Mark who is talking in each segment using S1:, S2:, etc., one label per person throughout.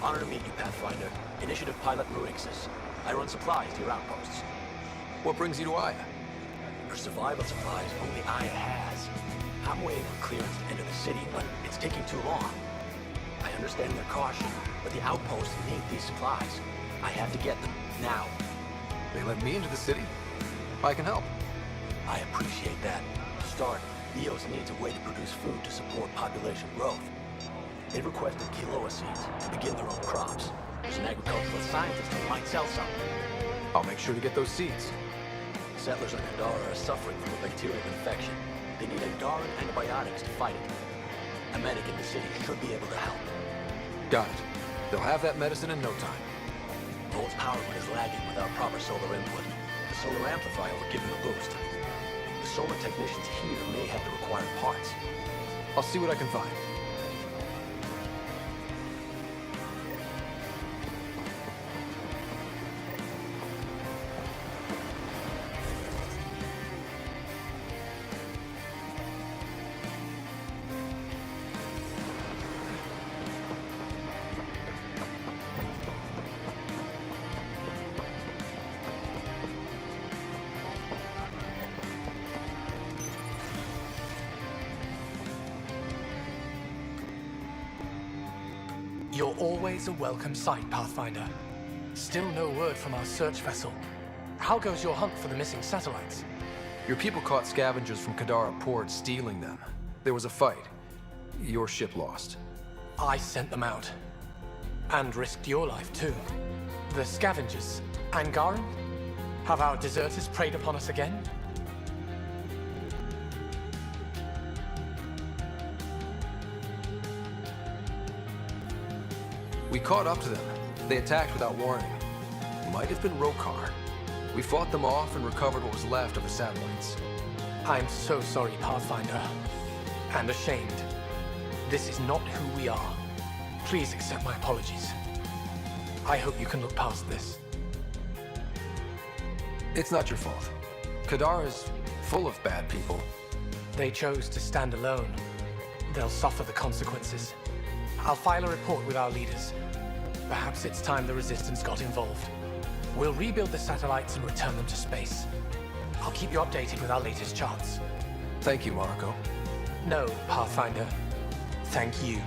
S1: Honor to meet you, Pathfinder. Initiative Pilot Marixus. I run supplies to your outposts.
S2: What brings you to Aya?
S1: For survival supplies, only Aya has. I'm waiting for clearance to enter the city, but it's taking too long. I understand their caution, but the outposts need these supplies. I have to get them, now.
S2: They let me into the city? I can help.
S1: I appreciate that. To start, Eos needs a way to produce food to support population growth. They requested quinoa seeds to begin their own crops. There's an agricultural scientist who might sell some.
S2: I'll make sure to get those seeds.
S1: Settlers on Kadara are suffering from a bacterial infection. They need Andaran antibiotics to fight it. A medic in the city should be able to help.
S2: Got it. They'll have that medicine in no time.
S1: Volt's power grid is lagging without proper solar input. The solar amplifier would give them a boost. The solar technicians here may have the required parts.
S2: I'll see what I can find.
S3: You're always a welcome sight, Pathfinder. Still no word from our search vessel. How goes your hunt for the missing satellites?
S2: Your people caught scavengers from Kadara Port stealing them. There was a fight. Your ship lost.
S3: I sent them out. And risked your life, too. The scavengers, Angaran? Have our deserters preyed upon us again?
S2: We caught up to them. They attacked without warning. Might have been Rokar. We fought them off and recovered what was left of the satellites.
S3: I'm so sorry, Pathfinder. And ashamed. This is not who we are. Please accept my apologies. I hope you can look past this.
S2: It's not your fault. Kadara is full of bad people.
S3: They chose to stand alone. They'll suffer the consequences. I'll file a report with our leaders. Perhaps it's time the Resistance got involved. We'll rebuild the satellites and return them to space. I'll keep you updated with our latest charts.
S2: Thank you, Marco.
S3: No, Pathfinder. Thank you.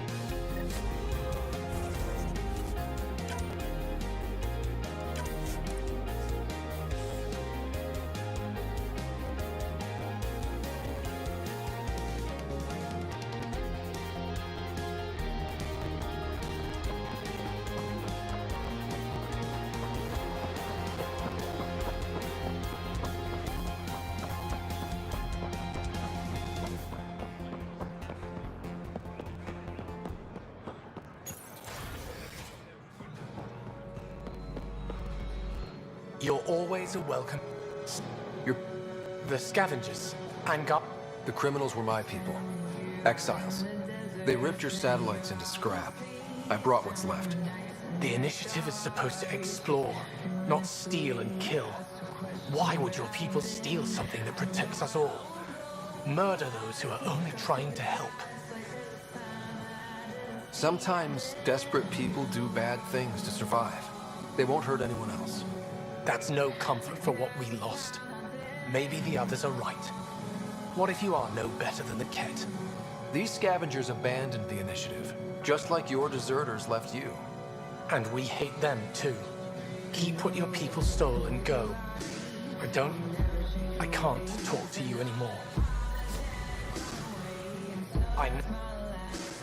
S3: You're always a welcome.
S2: You're...
S3: The scavengers, Angar...
S2: The criminals were my people. Exiles. They ripped your satellites into scrap. I brought what's left.
S3: The initiative is supposed to explore, not steal and kill. Why would your people steal something that protects us all? Murder those who are only trying to help.
S2: Sometimes desperate people do bad things to survive. They won't hurt anyone else.
S3: That's no comfort for what we lost. Maybe the others are right. What if you are no better than the Ket?
S2: These scavengers abandoned the initiative, just like your deserters left you.
S3: And we hate them too. Keep what your people stole and go. I can't talk to you anymore.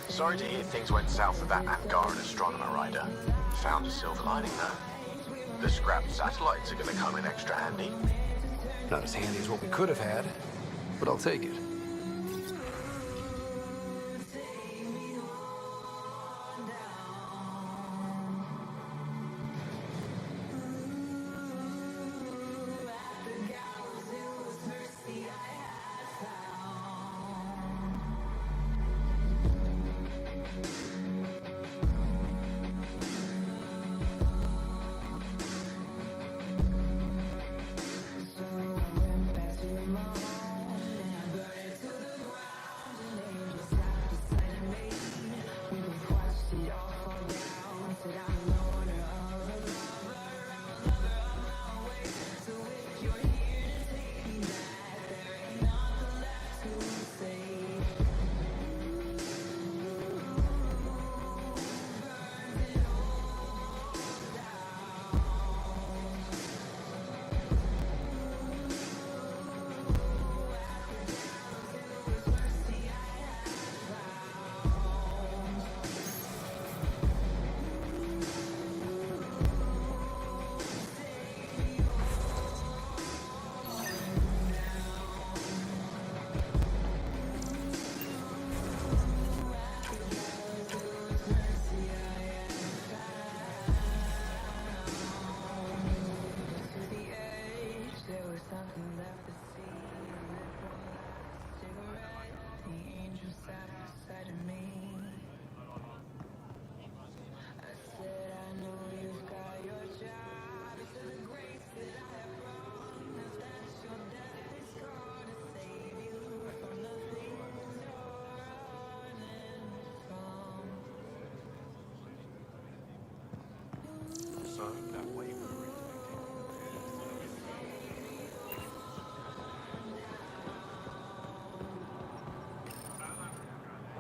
S1: Sorry to hear things went south with that Angaran astronomer rider. Found a silver lining though. The scrap satellites are gonna come in extra handy.
S2: Not as handy as what we could have had, but I'll take it.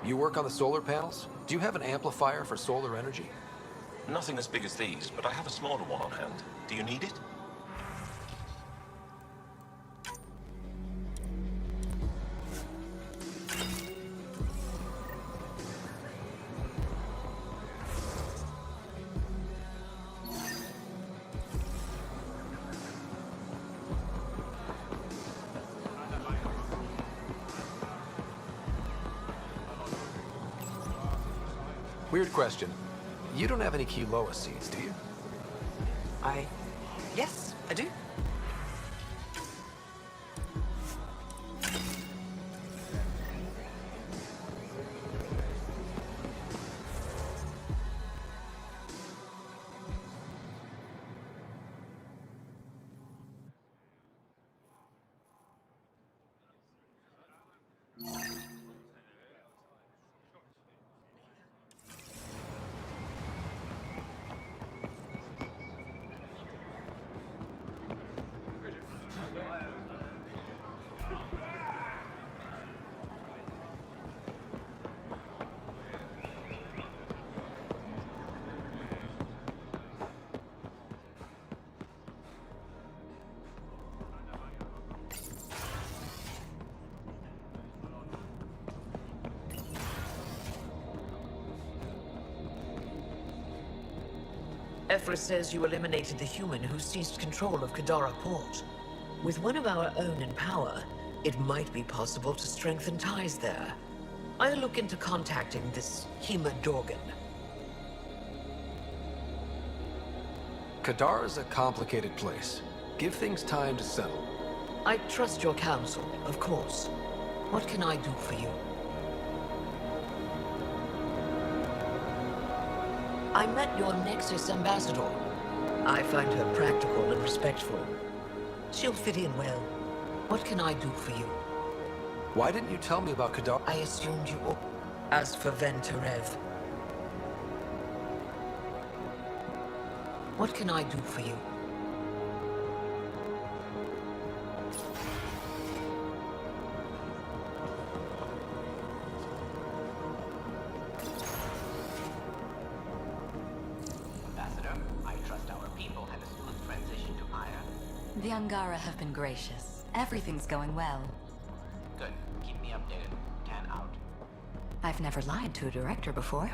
S2: You work on the solar panels? Do you have an amplifier for solar energy?
S4: Nothing as big as these, but I have a smaller one on hand. Do you need it?
S2: Weird question. You don't have any Kiloa seeds, do you?
S5: Yes, I do. Ephra says you eliminated the human who seized control of Kadara Port. With one of our own in power, it might be possible to strengthen ties there. I'll look into contacting this Hema Dorgan.
S2: Kadara's a complicated place. Give things time to settle.
S5: I trust your counsel, of course. What can I do for you? I met your Nexus ambassador. I find her practical and respectful. She'll fit in well. What can I do for you?
S2: Why didn't you tell me about Kadara?
S5: I assumed you all. As for Venterev, what can I do for you?
S6: The Angara have been gracious. Everything's going well.
S7: Good. Keep me updated. 10 out.
S6: I've never lied to a director before.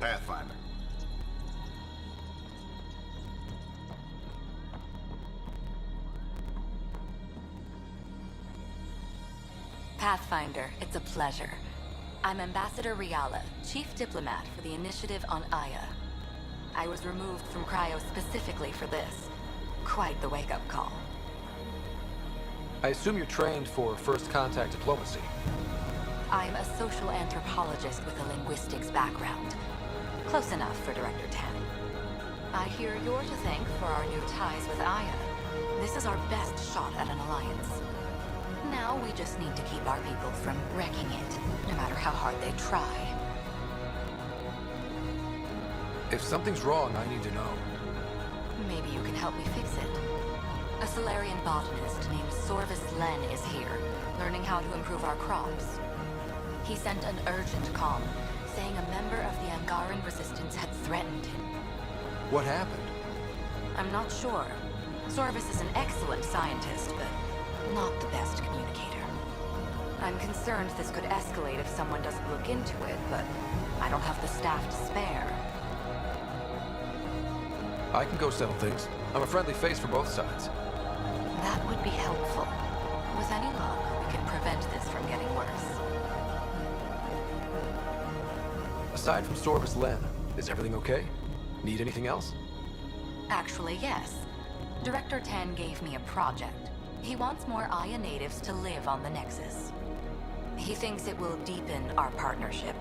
S8: Pathfinder.
S6: Pathfinder, it's a pleasure. I'm Ambassador Riala, Chief Diplomat for the Initiative on Aya. I was removed from Cryo specifically for this. Quite the wake-up call.
S2: I assume you're trained for first contact diplomacy.
S6: I'm a social anthropologist with a linguistics background. Close enough for Director Tan. I hear you're to thank for our new ties with Aya. This is our best shot at an alliance. Now we just need to keep our people from wrecking it, no matter how hard they try.
S2: If something's wrong, I need to know.
S6: Maybe you can help me fix it. A Solarian botanist named Sorvis Len is here, learning how to improve our crops. He sent an urgent comm, saying a member of the Angaran resistance had threatened him.
S2: What happened?
S6: I'm not sure. Sorvis is an excellent scientist, but not the best communicator. I'm concerned this could escalate if someone doesn't look into it, but I don't have the staff to spare.
S2: I can go settle things. I'm a friendly face for both sides.
S6: That would be helpful. With any luck, we can prevent this from getting worse.
S2: Aside from Sorvis Len, is everything okay? Need anything else?
S6: Actually, yes. Director Tan gave me a project. He wants more Aya natives to live on the Nexus. He thinks it will deepen our partnership.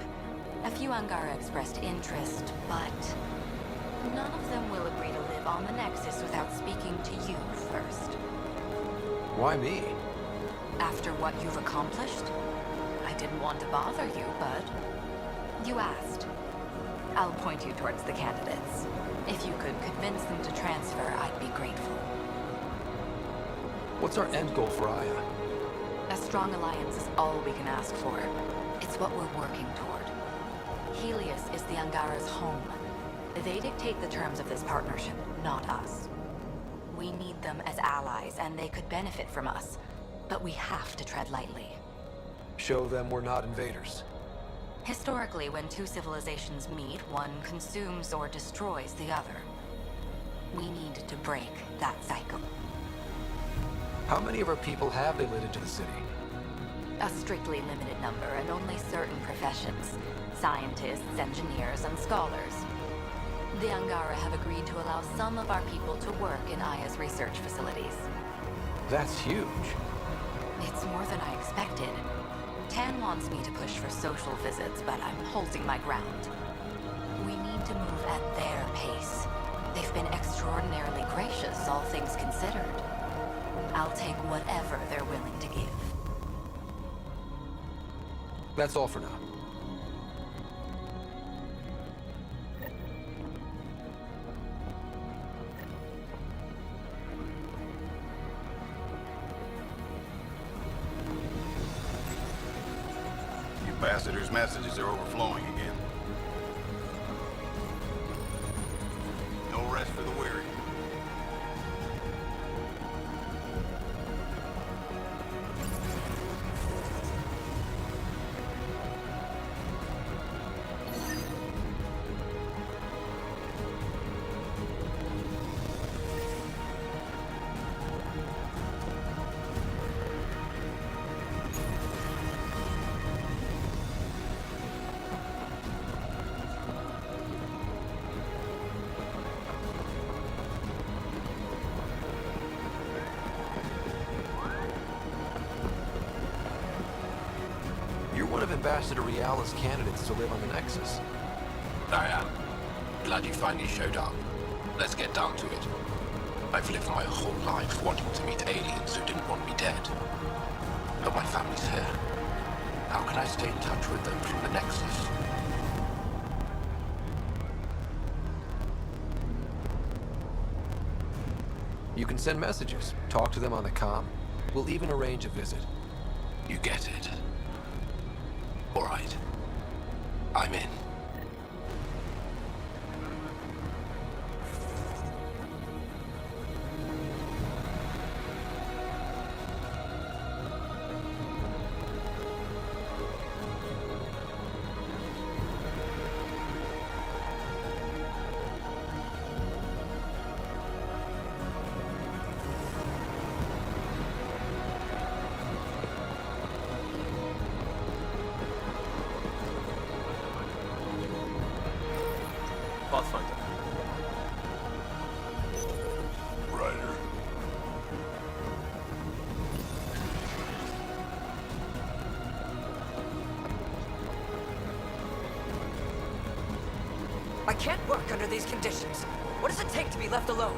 S6: A few Angara expressed interest, but none of them will agree to live on the Nexus without speaking to you first.
S2: Why me?
S6: After what you've accomplished? I didn't want to bother you, but you asked. I'll point you towards the candidates. If you could convince them to transfer, I'd be grateful.
S2: What's our end goal for Aya?
S6: A strong alliance is all we can ask for. It's what we're working toward. Helios is the Angara's home. They dictate the terms of this partnership, not us. We need them as allies, and they could benefit from us. But we have to tread lightly.
S2: Show them we're not invaders.
S6: Historically, when two civilizations meet, one consumes or destroys the other. We need to break that cycle.
S2: How many of our people have they let into the city?
S6: A strictly limited number, and only certain professions. Scientists, engineers, and scholars. The Angara have agreed to allow some of our people to work in Aya's research facilities.
S2: That's huge.
S6: It's more than I expected. Tan wants me to push for social visits, but I'm holding my ground. We need to move at their pace. They've been extraordinarily gracious, all things considered. I'll take whatever they're willing to give.
S2: That's all for now.
S8: Ambassador's messages are overflowing again. No rest for the weary.
S2: You're one of Ambassador Reala's candidates to live on the Nexus.
S4: I am. Glad you finally showed up. Let's get down to it. I've lived my whole life wanting to meet aliens who didn't want me dead. But my family's here. How can I stay in touch with them through the Nexus?
S2: You can send messages, talk to them on the comm. We'll even arrange a visit.
S4: You get it. All right. I'm in.
S1: Pathfinder.
S8: Ryder.
S5: I can't work under these conditions. What does it take to be left alone?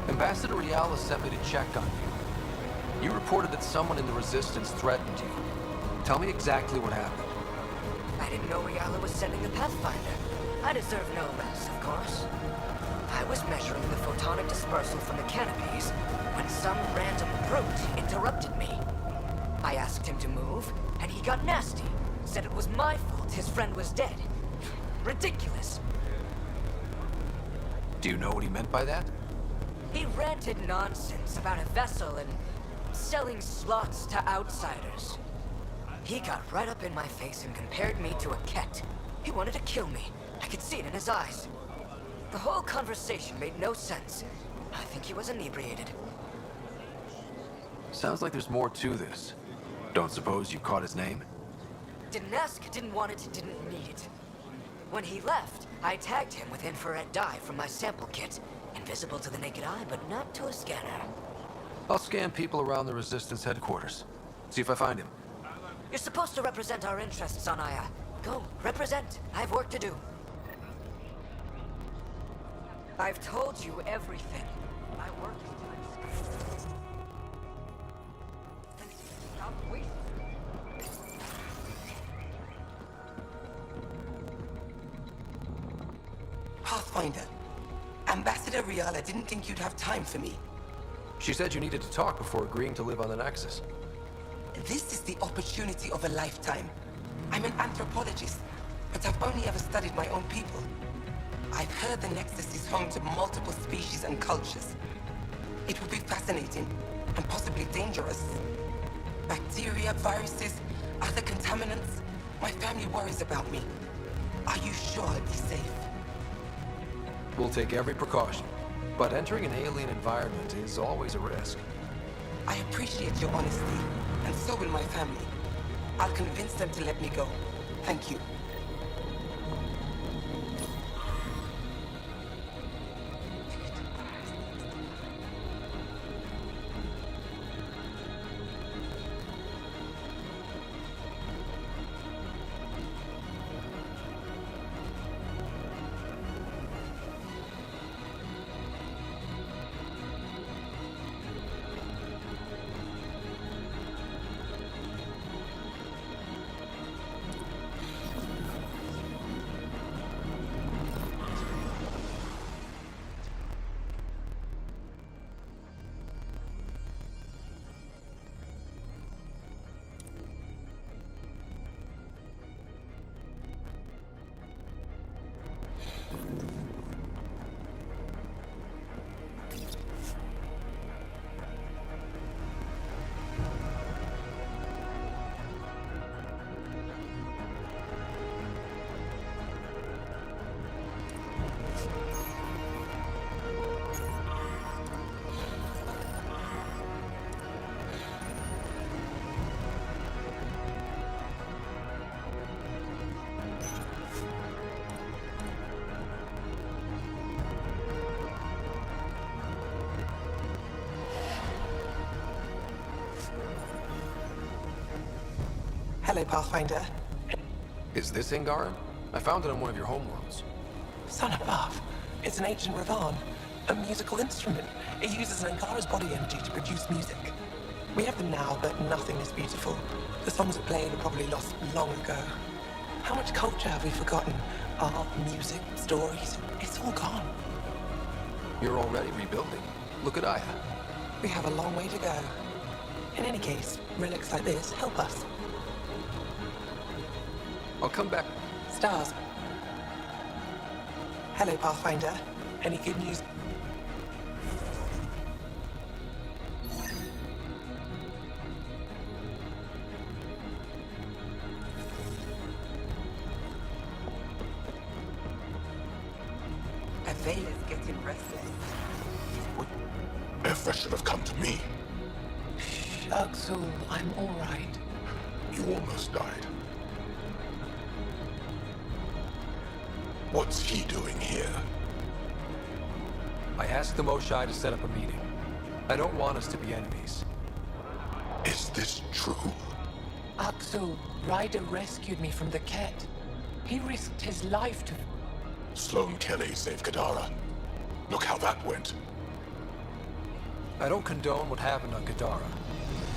S2: Ambassador Reala sent me to check on you. You reported that someone in the Resistance threatened you. Tell me exactly what happened.
S5: I didn't know Reala was sending the Pathfinder. I deserve no less, of course. I was measuring the photonic dispersal from the canopies when some random brute interrupted me. I asked him to move, and he got nasty. Said it was my fault his friend was dead. Ridiculous.
S2: Do you know what he meant by that?
S5: He ranted nonsense about a vessel and selling slots to outsiders. He got right up in my face and compared me to a cat. He wanted to kill me. I could see it in his eyes. The whole conversation made no sense. I think he was inebriated.
S2: Sounds like there's more to this. Don't suppose you caught his name?
S5: Didn't ask, didn't want it, didn't need it. When he left, I tagged him with infrared dye from my sample kit. Invisible to the naked eye, but not to a scanner.
S2: I'll scan people around the Resistance headquarters. See if I find him.
S5: You're supposed to represent our interests on Aya. Go, represent. I have work to do. I've told you everything. My work is done. Then stop wasting.
S9: Pathfinder, Ambassador Riala didn't think you'd have time for me.
S2: She said you needed to talk before agreeing to live on the Nexus.
S9: This is the opportunity of a lifetime. I'm an anthropologist, but I've only ever studied my own people. I've heard the Nexus is home to multiple species and cultures. It would be fascinating, and possibly dangerous. Bacteria, viruses, other contaminants. My family worries about me. Are you sure I'll be safe?
S2: We'll take every precaution, but entering an alien environment is always a risk.
S9: I appreciate your honesty, and so will my family. I'll convince them to let me go. Thank you. Hello, Pathfinder.
S2: Is this Ingaran? I found it on one of your homeworlds.
S9: Son above. It's an ancient Ravan, a musical instrument. It uses an Angara's body energy to produce music. We have them now, but nothing is beautiful. The songs it played were probably lost long ago. How much culture have we forgotten? Art, music, stories, it's all gone.
S2: You're already rebuilding. Look at Aya.
S9: We have a long way to go. In any case, relics like this help us.
S2: I'll come back.
S9: Stars. Hello, Pathfinder. Any good news? Avela's getting restless.
S8: Efra should have come to me.
S9: Shucks, I'm all right.
S8: You almost died. What's he doing here?
S2: I asked the Moshai to set up a meeting. I don't want us to be enemies.
S8: Is this true?
S9: Aksu, Ryder rescued me from the Ket. He risked his life to...
S8: Sloane Kelly saved Kadara. Look how that went.
S2: I don't condone what happened on Kadara,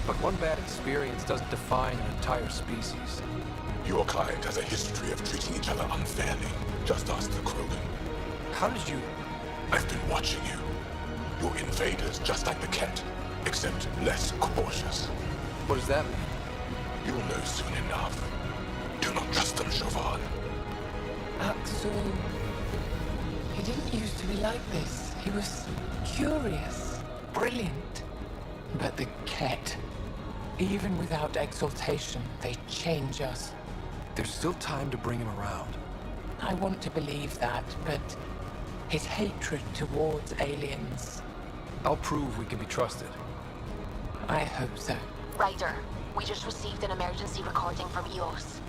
S2: but one bad experience doesn't define an entire species.
S8: Your kind has a history of treating each other unfairly. Just ask the Krogan.
S2: How did you...
S8: I've been watching you. You're invaders just like the Ket, except less cautious.
S2: What does that mean?
S8: You'll know soon enough. Do not trust them, Chauvin.
S9: Aksu... He didn't used to be like this. He was curious, brilliant. But the Ket, even without exaltation, they change us.
S2: There's still time to bring him around.
S9: I want to believe that, but his hatred towards aliens...
S2: I'll prove we can be trusted.
S9: I hope so.
S10: Ryder, we just received an emergency recording from EOS.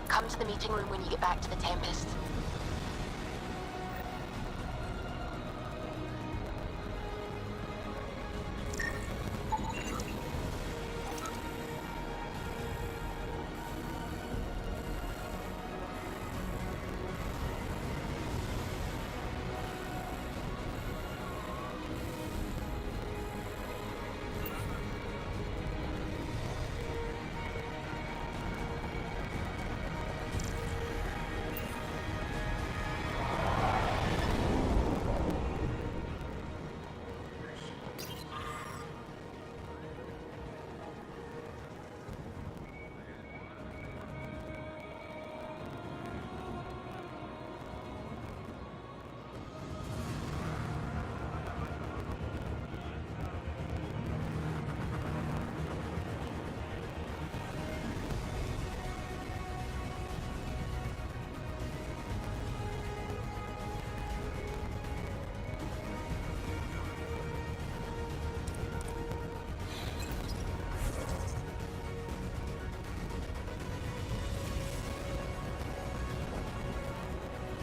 S10: Come to the meeting room when you get back to the Tempest.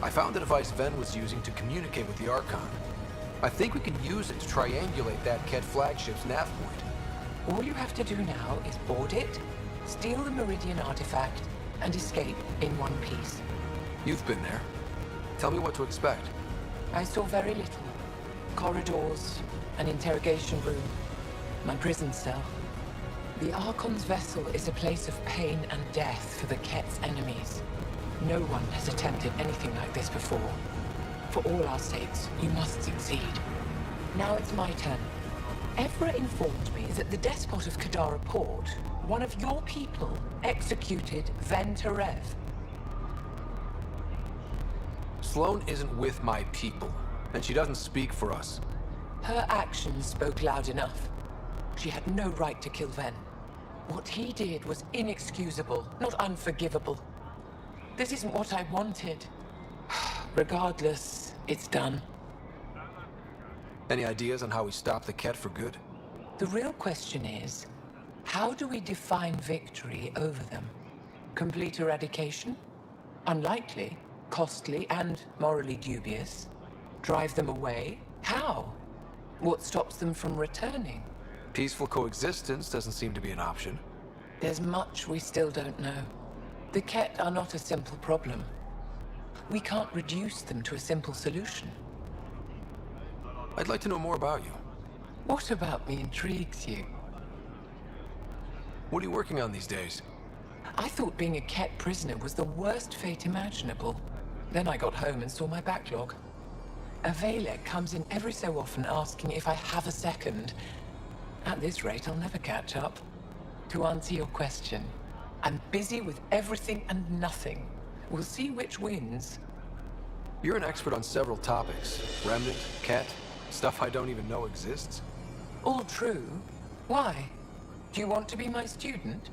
S2: I found the device Ven was using to communicate with the Archon. I think we can use it to triangulate that Ket flagship's nav point.
S11: All you have to do now is board it, steal the Meridian artifact, and escape in one piece.
S2: You've been there. Tell me what to expect.
S11: I saw very little. Corridors, an interrogation room, my prison cell. The Archon's vessel is a place of pain and death for the Ket's enemies. No one has attempted anything like this before. For all our sakes, you must succeed. Now it's my turn. Evra informed me that the despot of Kadara Port, one of your people, executed Ven Terev.
S2: Sloane isn't with my people, and she doesn't speak for us.
S11: Her actions spoke loud enough. She had no right to kill Ven. What he did was inexcusable, not unforgivable. This isn't what I wanted. Regardless, it's done.
S2: Any ideas on how we stop the Ket for good?
S11: The real question is, how do we define victory over them? Complete eradication? Unlikely, costly, and morally dubious. Drive them away? How? What stops them from returning?
S2: Peaceful coexistence doesn't seem to be an option.
S11: There's much we still don't know. The Ket are not a simple problem. We can't reduce them to a simple solution.
S2: I'd like to know more about you.
S11: What about me intrigues you?
S2: What are you working on these days?
S11: I thought being a Ket prisoner was the worst fate imaginable. Then I got home and saw my backlog. A Valek comes in every so often asking if I have a second. At this rate, I'll never catch up. To answer your question, I'm busy with everything and nothing. We'll see which wins.
S2: You're an expert on several topics. Remnant, Ket, stuff I don't even know exists.
S11: All true. Why? Do you want to be my student?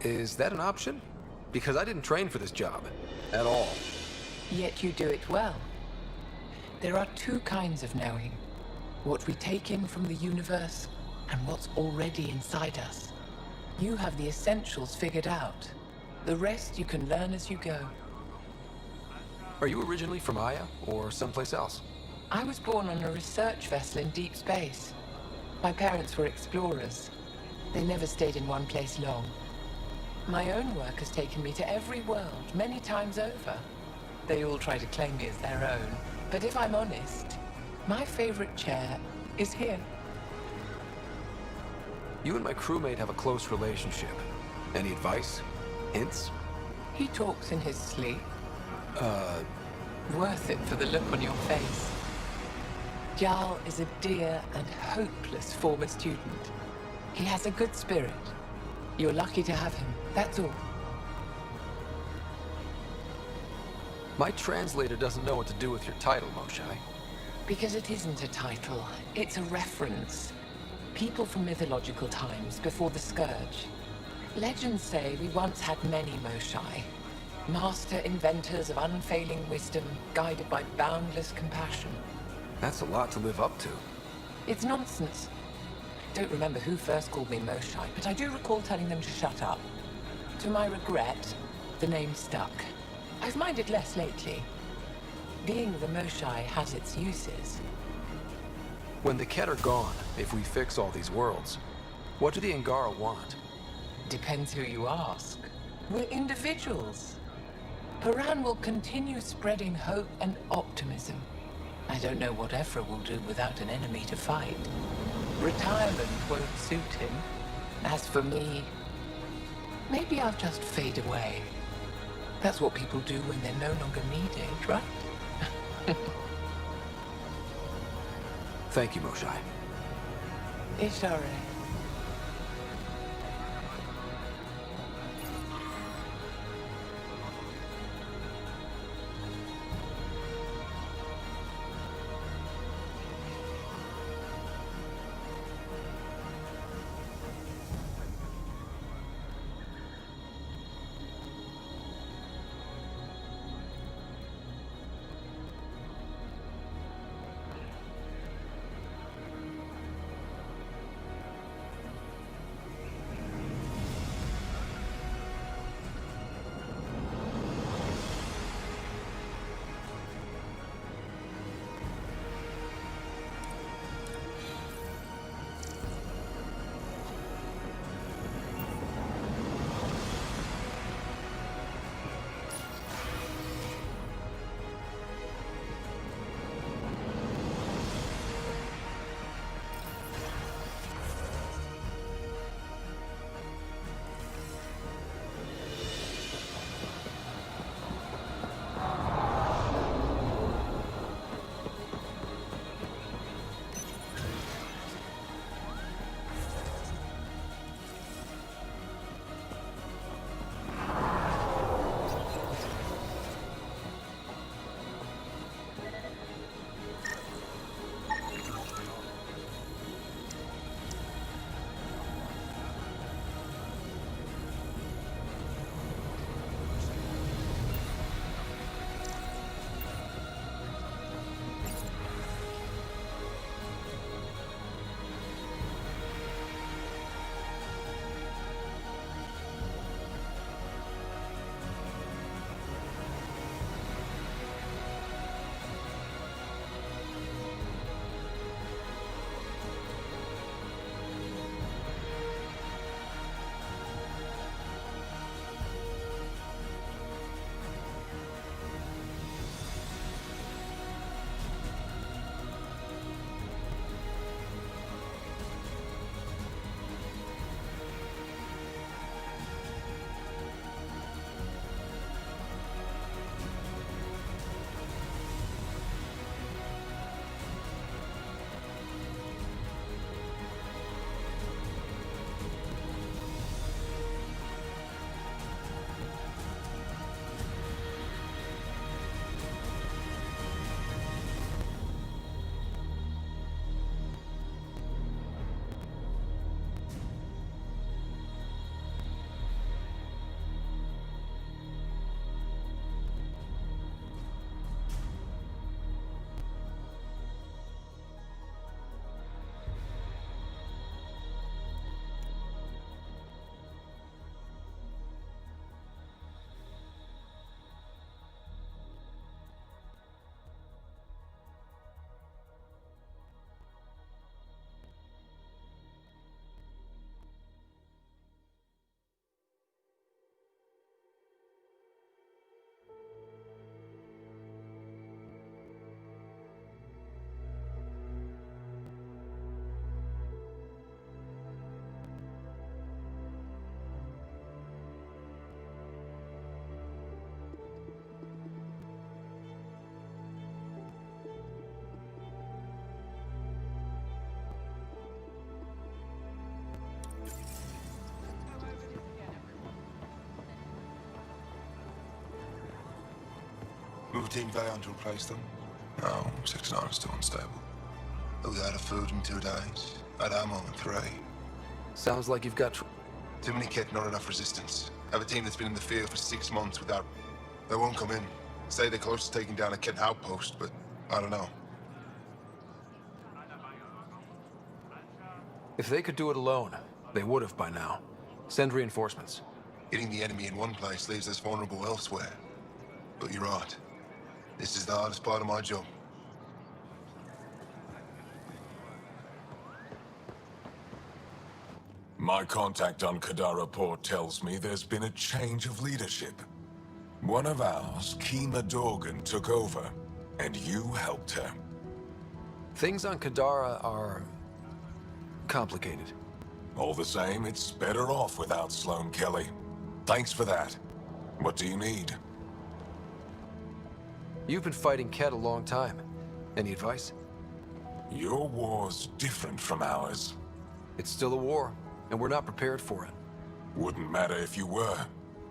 S2: Is that an option? Because I didn't train for this job. At all.
S11: Yet you do it well. There are two kinds of knowing. What we take in from the universe, and what's already inside us. You have the essentials figured out. The rest you can learn as you go.
S2: Are you originally from Aya, or someplace else?
S11: I was born on a research vessel in deep space. My parents were explorers. They never stayed in one place long. My own work has taken me to every world, many times over. They all try to claim me as their own. But if I'm honest, my favorite chair is here.
S2: You and my crewmate have a close relationship. Any advice? Hints?
S11: He talks in his sleep. Worth it for the look on your face. Jarl is a dear and hopeless former student. He has a good spirit. You're lucky to have him, that's all.
S2: My translator doesn't know what to do with your title, Moshai.
S11: Because it isn't a title, it's a reference. People from mythological times before the Scourge. Legends say we once had many Moshai. Master inventors of unfailing wisdom, guided by boundless compassion.
S2: That's a lot to live up to.
S11: It's nonsense. Don't remember who first called me Moshai, but I do recall telling them to shut up. To my regret, the name stuck. I've minded less lately. Being the Moshai has its uses.
S2: When the Ket are gone, if we fix all these worlds, what do the Angara want?
S11: Depends who you ask. We're individuals. Paran will continue spreading hope and optimism. I don't know what Evra will do without an enemy to fight. Retirement won't suit him. As for me, maybe I'll just fade away. That's what people do when they're no longer needed, right?
S2: Thank you, Moshai.
S11: Ishare.
S12: Other team vowing to replace them.
S8: No, 6-9 is still unstable.
S12: They'll be out of food in 2 days. Out of ammo in 3.
S2: Sounds like you've got...
S12: Too many kit, not enough resistance. Have a team that's been in the field for 6 months without... They won't come in. Say they're close to taking down a kit outpost, but I don't know.
S2: If they could do it alone, they would have by now. Send reinforcements.
S12: Hitting the enemy in one place leaves us vulnerable elsewhere. But you're right. This is the hardest part of my job.
S8: My contact on Kadara Port tells me there's been a change of leadership. One of ours, Kima Dorgan, took over, and you helped her.
S2: Things on Kadara are... complicated.
S8: All the same, it's better off without Sloane Kelly. Thanks for that. What do you need?
S2: You've been fighting Ket a long time. Any advice?
S8: Your war's different from ours.
S2: It's still a war, and we're not prepared for it.
S8: Wouldn't matter if you were.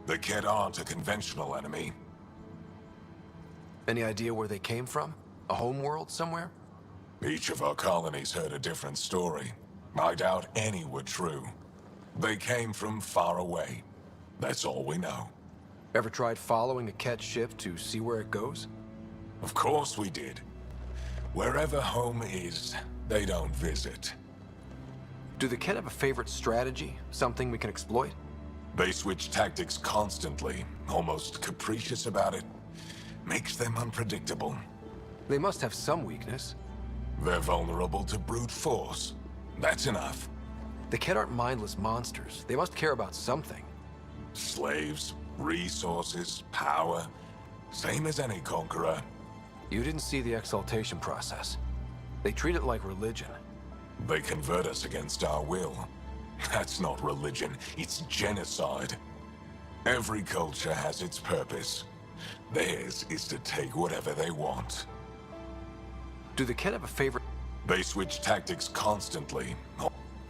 S8: The Ket aren't a conventional enemy.
S2: Any idea where they came from? A homeworld somewhere?
S8: Each of our colonies heard a different story. I doubt any were true. They came from far away. That's all we know.
S2: Ever tried following a Ket ship to see where it goes?
S8: Of course we did. Wherever home is, they don't visit.
S2: Do the Ket have a favorite strategy? Something we can exploit?
S8: They switch tactics constantly, almost capricious about it. Makes them unpredictable.
S2: They must have some weakness.
S8: They're vulnerable to brute force. That's enough.
S2: The Ket aren't mindless monsters. They must care about something.
S8: Slaves, resources, power. Same as any conqueror.
S2: You didn't see the exaltation process. They treat it like religion.
S8: They convert us against our will. That's not religion, it's genocide. Every culture has its purpose. Theirs is to take whatever they want.
S2: Do the Ket have a favorite?
S8: They switch tactics constantly.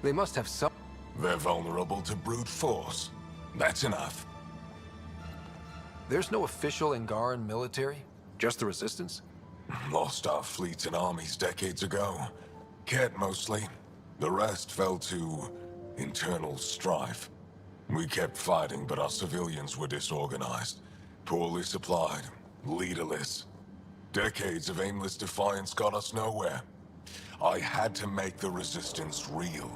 S2: They must have some...
S8: They're vulnerable to brute force. That's enough.
S2: There's no official Angaran military? Just the Resistance?
S8: Lost our fleets and armies decades ago. Ket mostly. The rest fell to internal strife. We kept fighting, but our civilians were disorganized. Poorly supplied. Leaderless. Decades of aimless defiance got us nowhere. I had to make the Resistance real.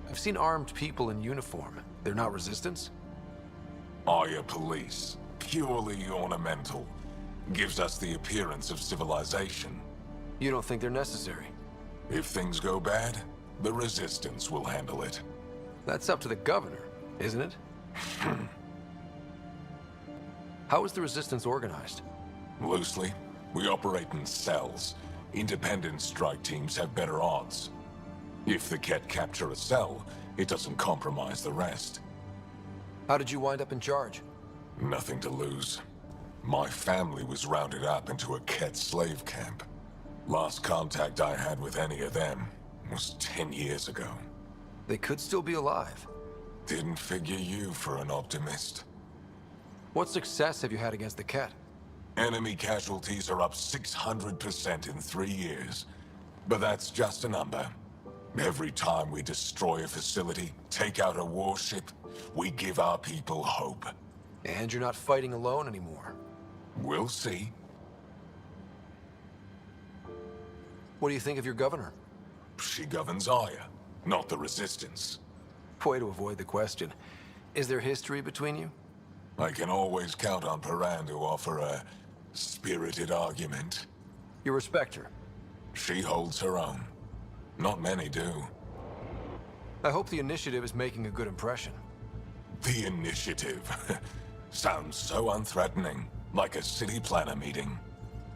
S2: I've seen armed people in uniform. They're not Resistance?
S8: Aya police. Purely ornamental. Gives us the appearance of civilization.
S2: You don't think they're necessary?
S8: If things go bad, the Resistance will handle it.
S2: That's up to the governor, isn't it? How is the Resistance organized?
S8: Loosely. We operate in cells. Independent strike teams have better odds. If the Ket capture a cell, it doesn't compromise the rest.
S2: How did you wind up in charge?
S8: Nothing to lose. My family was rounded up into a Ket slave camp. Last contact I had with any of them was 10 years ago.
S2: They could still be alive.
S8: Didn't figure you for an optimist.
S2: What success have you had against the Ket?
S8: Enemy casualties are up 600% in 3 years. But that's just a number. Every time we destroy a facility, take out a warship, we give our people hope.
S2: And you're not fighting alone anymore.
S8: We'll see.
S2: What do you think of your governor?
S8: She governs Aya, not the Resistance.
S2: Way to avoid the question. Is there history between you?
S8: I can always count on Paran to offer a spirited argument.
S2: You respect her?
S8: She holds her own. Not many do.
S2: I hope the initiative is making a good impression.
S8: The initiative? Sounds so unthreatening, like a city planner meeting.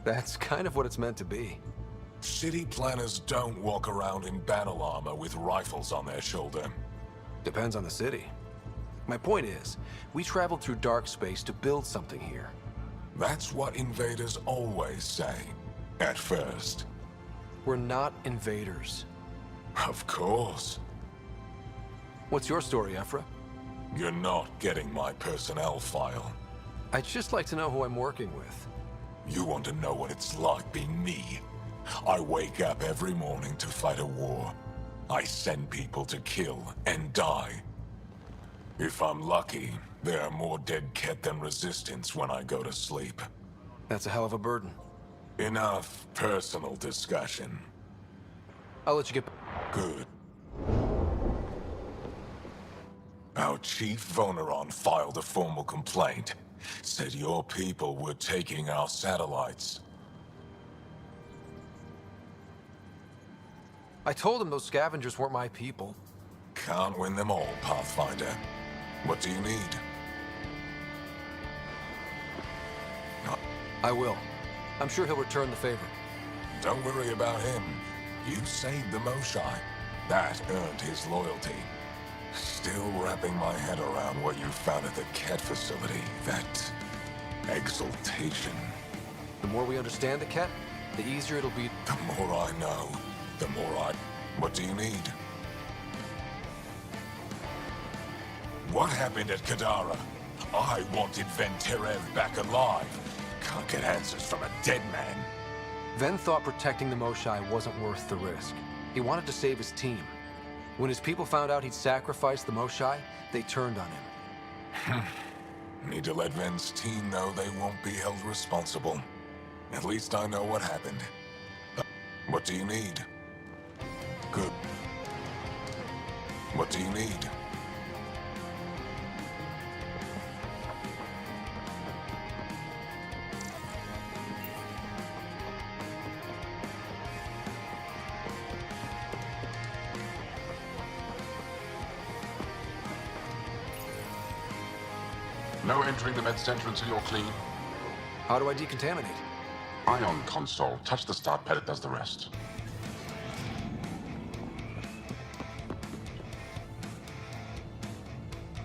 S2: That's kind of what it's meant to be.
S8: City planners don't walk around in battle armor with rifles on their shoulder.
S2: Depends on the city. My point is, we traveled through dark space to build something here.
S8: That's what invaders always say. At first.
S2: We're not invaders.
S8: Of course.
S2: What's your story, Ephra?
S8: You're not getting my personnel file.
S2: I'd just like to know who I'm working with.
S8: You want to know what it's like being me? I wake up every morning to fight a war. I send people to kill and die. If I'm lucky, there are more dead Ket than Resistance when I go to sleep.
S2: That's a hell of a burden.
S8: Enough personal discussion.
S2: I'll let you get...
S8: Good. Our chief Voneron filed a formal complaint. Said your people were taking our satellites.
S2: I told him those scavengers weren't my people.
S8: Can't win them all, Pathfinder. What do you need?
S2: I will. I'm sure he'll return the favor.
S8: Don't worry about him. You saved the Moshai. That earned his loyalty. Still wrapping my head around what you found at the Ket facility. That exaltation.
S2: The more we understand the Ket, the easier it'll be.
S8: The more I know, the more I... What do you need? What happened at Kadara? I wanted Venterev back alive. Can't get answers from a dead man.
S2: Ven thought protecting the Moshai wasn't worth the risk. He wanted to save his team. When his people found out he'd sacrificed the Moshai, they turned on him.
S8: Need to let Ven's team know they won't be held responsible. At least I know what happened. What do you need? Good. What do you need?
S4: No entering the med center until you're clean.
S2: How do I decontaminate?
S4: Ion console. Touch the start pad, it does the rest.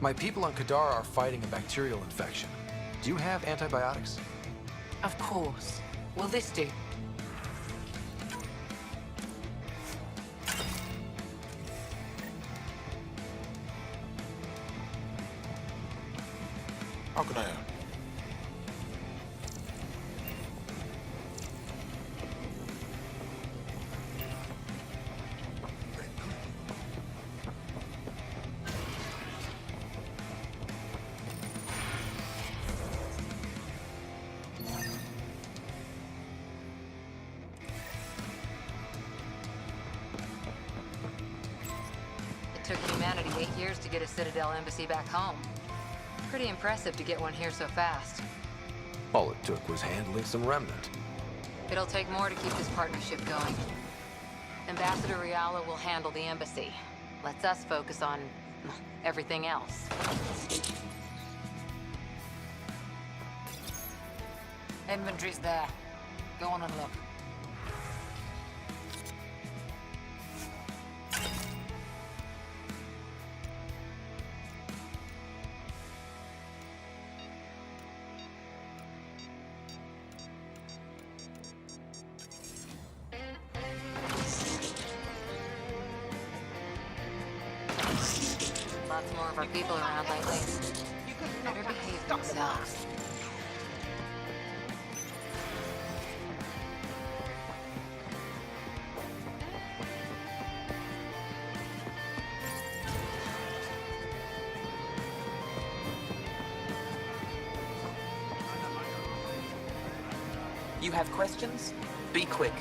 S2: My people on Kadara are fighting a bacterial infection. Do you have antibiotics?
S11: Of course. Will this do?
S4: How can I help?
S13: It took humanity 8 years to get a Citadel embassy back home. Pretty impressive to get one here so fast.
S2: All it took was handling some remnant.
S13: It'll take more to keep this partnership going. Ambassador Riala will handle the embassy. Lets us focus on everything else. Inventory's there. Go on and look. Lots more of our people around lately. Better behave themselves.
S9: You have questions? Be quick.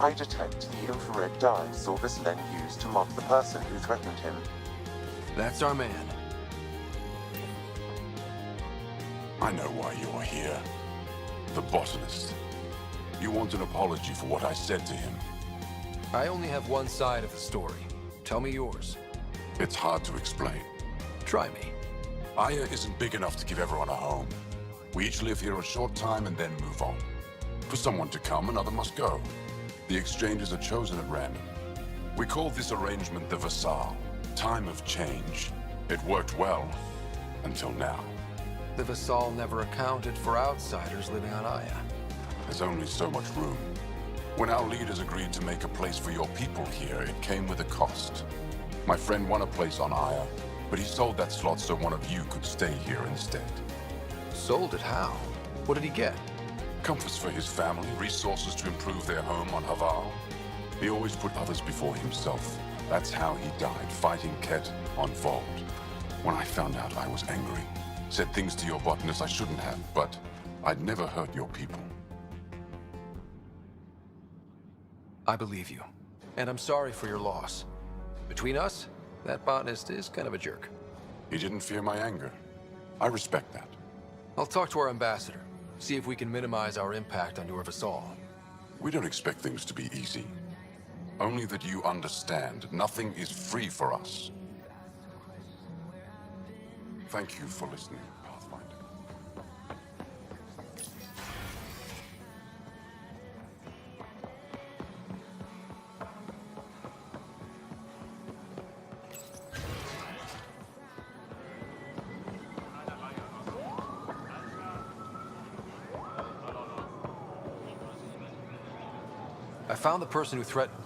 S14: I detect the infrared dye Silverslend used to mark the person who threatened him.
S2: That's our man.
S8: I know why you're here. The botanist. You want an apology for what I said to him.
S2: I only have one side of the story. Tell me yours.
S8: It's hard to explain.
S2: Try me.
S8: Aya isn't big enough to give everyone a home. We each live here a short time and then move on. For someone to come, another must go. The exchanges are chosen at random. We call this arrangement the Vassal. Time of change. It worked well. Until now.
S2: The Vassal never accounted for outsiders living on Aya.
S8: There's only so much room. When our leaders agreed to make a place for your people here, it came with a cost. My friend won a place on Aya, but he sold that slot so one of you could stay here instead.
S2: Sold it how? What did he get?
S8: Comforts for his family, resources to improve their home on Haval. He always put others before himself. That's how he died, fighting Ket on Vold. When I found out, I was angry. Said things to your botanist I shouldn't have, but I'd never hurt your people.
S2: I believe you. And I'm sorry for your loss. Between us, that botanist is kind of a jerk.
S8: He didn't fear my anger. I respect that.
S2: I'll talk to our ambassador. See if we can minimize our impact on your Vassal.
S8: We don't expect things to be easy. Only that you understand, nothing is free for us. Thank you for listening, Pathfinder.
S2: I found the person who threatened.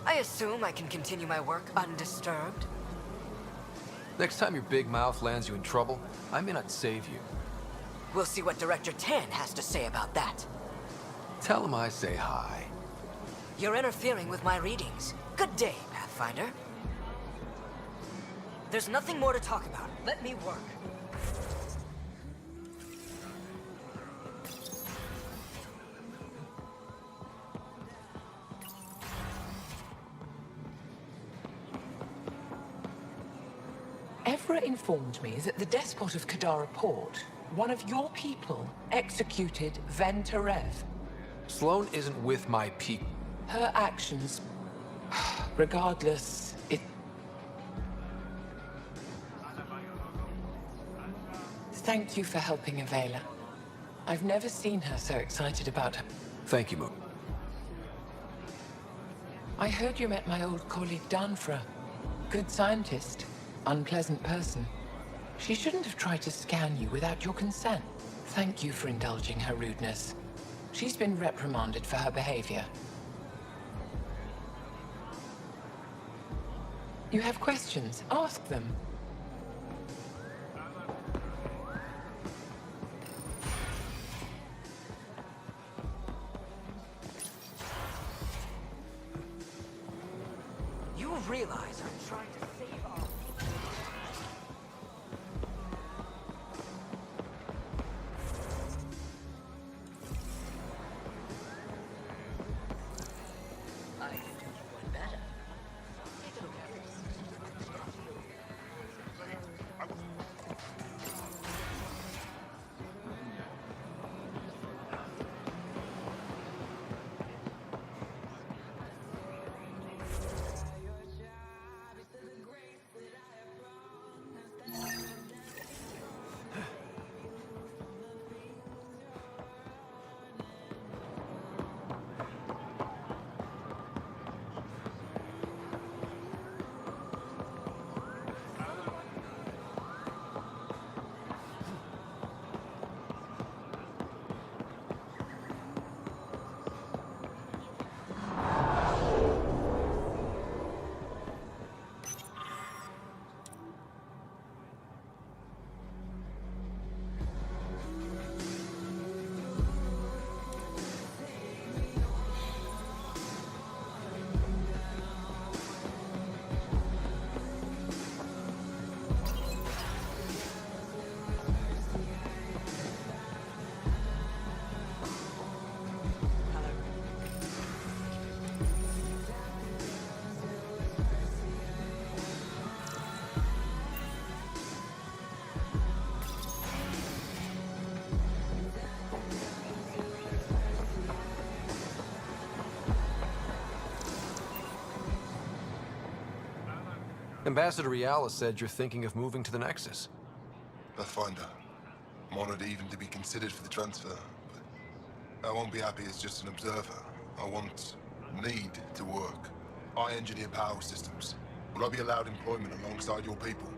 S15: I assume I can continue my work undisturbed.
S2: Next time your big mouth lands you in trouble, I may not save you.
S15: We'll see what Director Tan has to say about that.
S2: Tell him I say hi.
S15: You're interfering with my readings. Good day, Pathfinder. There's nothing more to talk about. Let me work.
S11: Evra informed me that the Despot of Kadara Port, one of your people, executed Ventarev.
S2: Sloane isn't with my people.
S11: Her actions... Regardless, it... Thank you for helping Avela. I've never seen her so excited about her.
S2: Thank you, Moon.
S11: I heard you met my old colleague Danfra. Good scientist. Unpleasant person. She shouldn't have tried to scan you without your consent. Thank you for indulging her rudeness. She's been reprimanded for her behavior. You have questions? Ask them.
S15: You realize I'm trying to save our...
S2: Ambassador Riala said you're thinking of moving to the Nexus.
S12: Pathfinder. I'm honored even to be considered for the transfer, but I won't be happy as just an observer. I need to work. I engineer power systems. Will I be allowed employment alongside your people?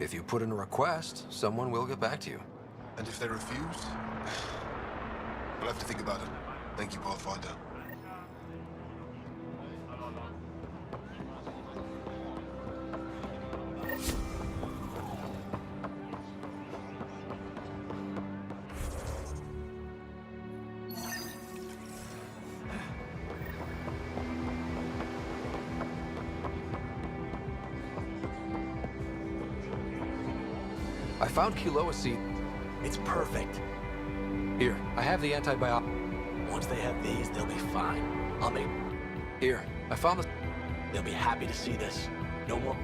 S2: If you put in a request, someone will get back to you.
S12: And if they refuse? I'll have to think about it. Thank you, Pathfinder.
S2: I found Kiloa seed.
S1: It's perfect.
S2: Here, I have the antibiotic.
S1: Once they have these, they'll be fine. I'll make...
S2: Here, I found the...
S1: They'll be happy to see this. No more...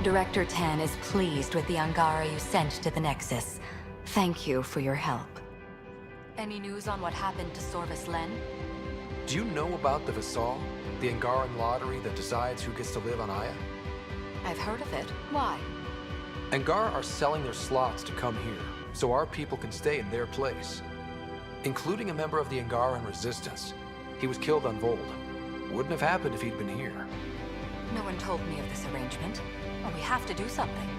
S6: Director 10 is pleased with the Angara you sent to the Nexus. Thank you for your help. Any news on what happened to Sorvis Len?
S2: Do you know about the Visal? The Angaran lottery that decides who gets to live on Aya?
S6: I've heard of it. Why?
S2: Angara are selling their slots to come here, so our people can stay in their place. Including a member of the Angaran resistance. He was killed on Vold. Wouldn't have happened if he'd been here.
S6: No one told me of this arrangement. Well, we have to do something.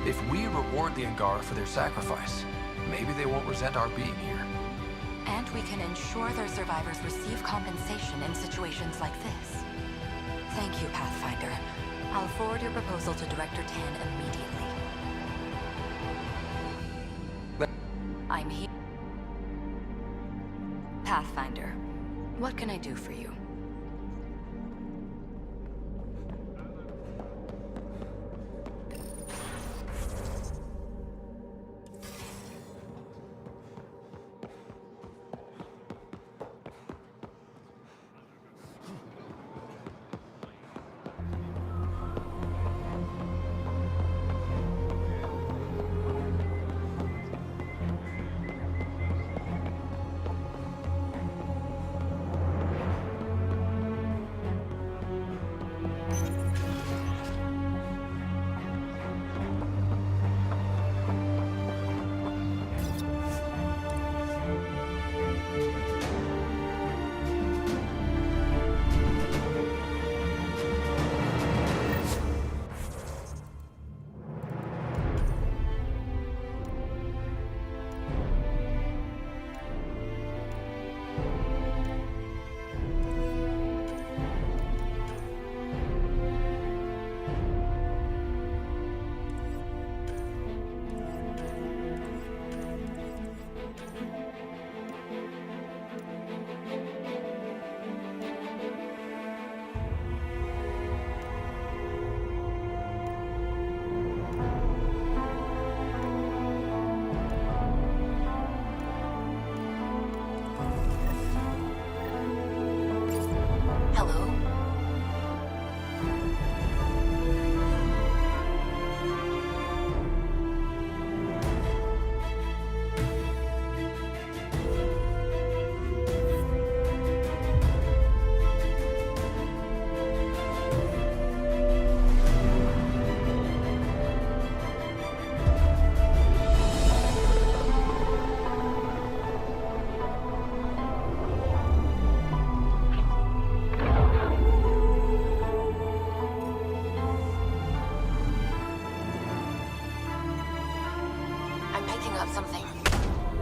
S2: If we reward the Angara for their sacrifice, maybe they won't resent our being here.
S6: And we can ensure their survivors receive compensation in situations like this. Thank you, Pathfinder. I'll forward your proposal to Director 10 immediately. I'm here. Pathfinder, what can I do for you?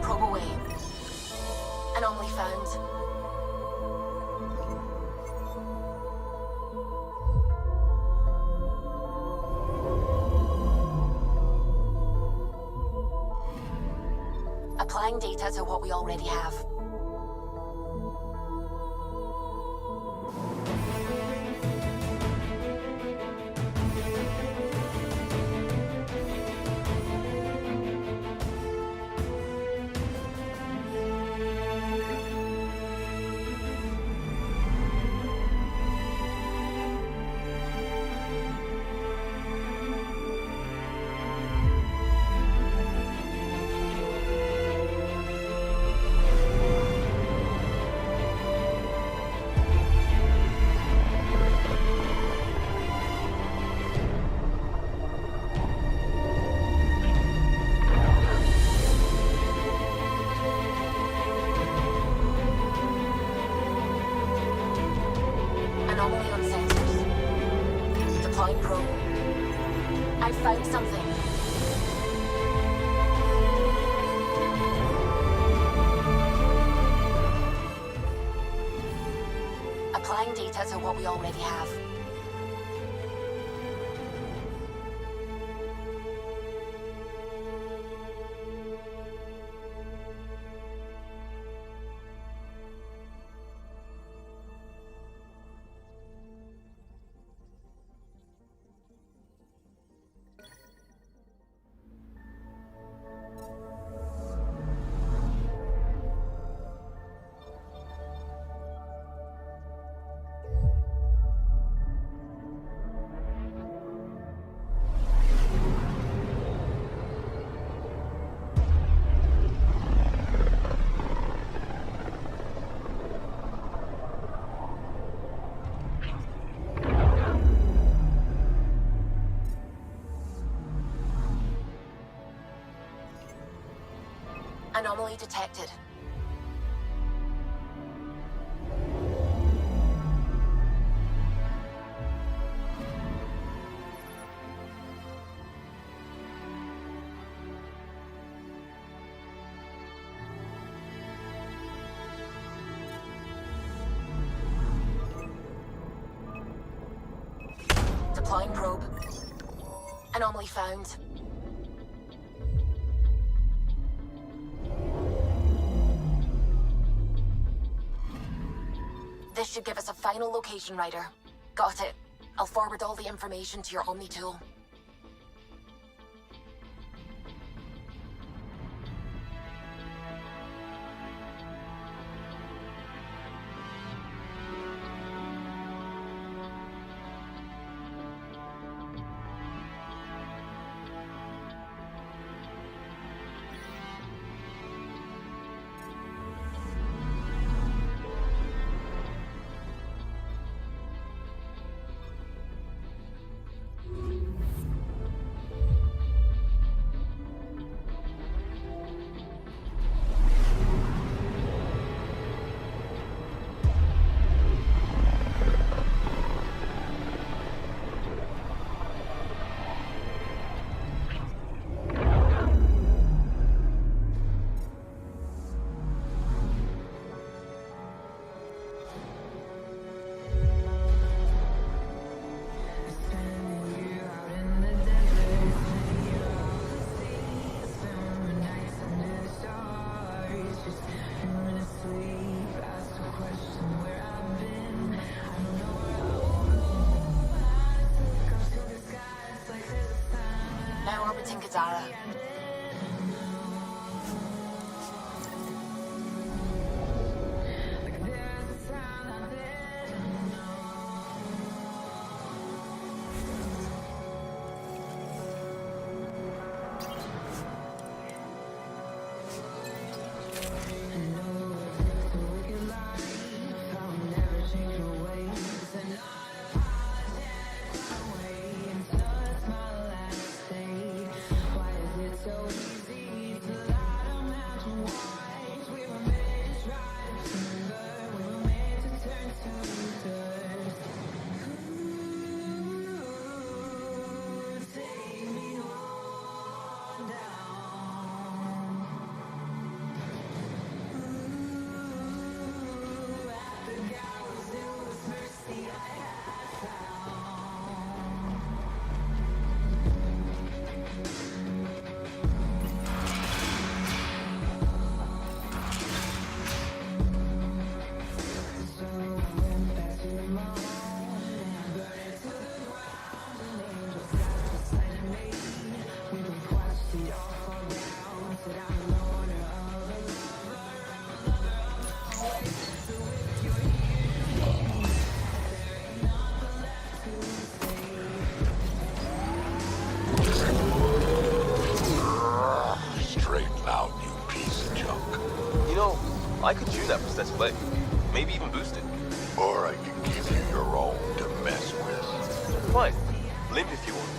S10: probe away. Anomaly found. Applying data to what we already have. Anomaly on sensors. Deploying probe. I found something. Applying data to what we already have. Anomaly detected. Deploying probe. Anomaly found. This should give us a final location, Ryder. Got it. I'll forward all the information to your Omni tool. Now orbiting Kadara.
S16: So I could tune that prosthetic leg. Maybe even boost it.
S8: Or I can give you your own to mess with.
S16: Fine. Limp if you want.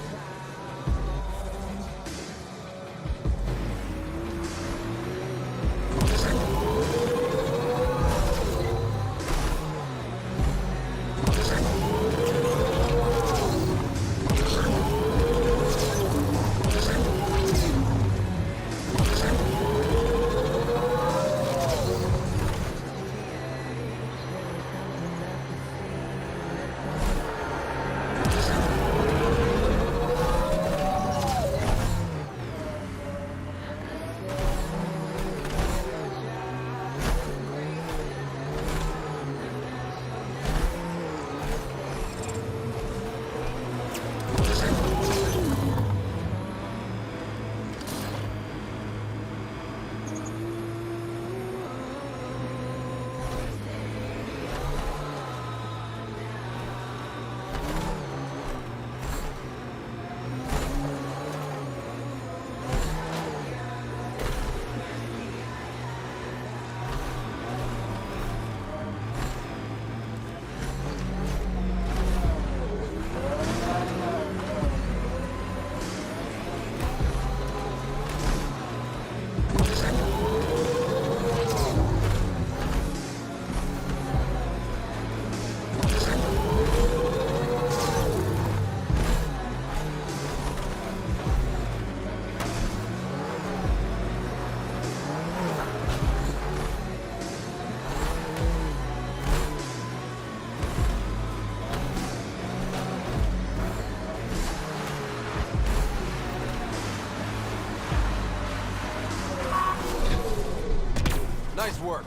S2: Nice work.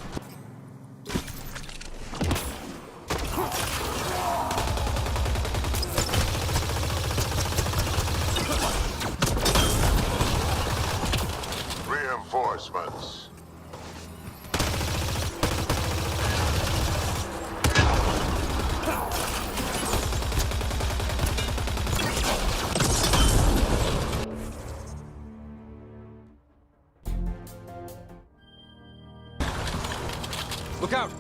S8: Reinforcements.
S2: Look out!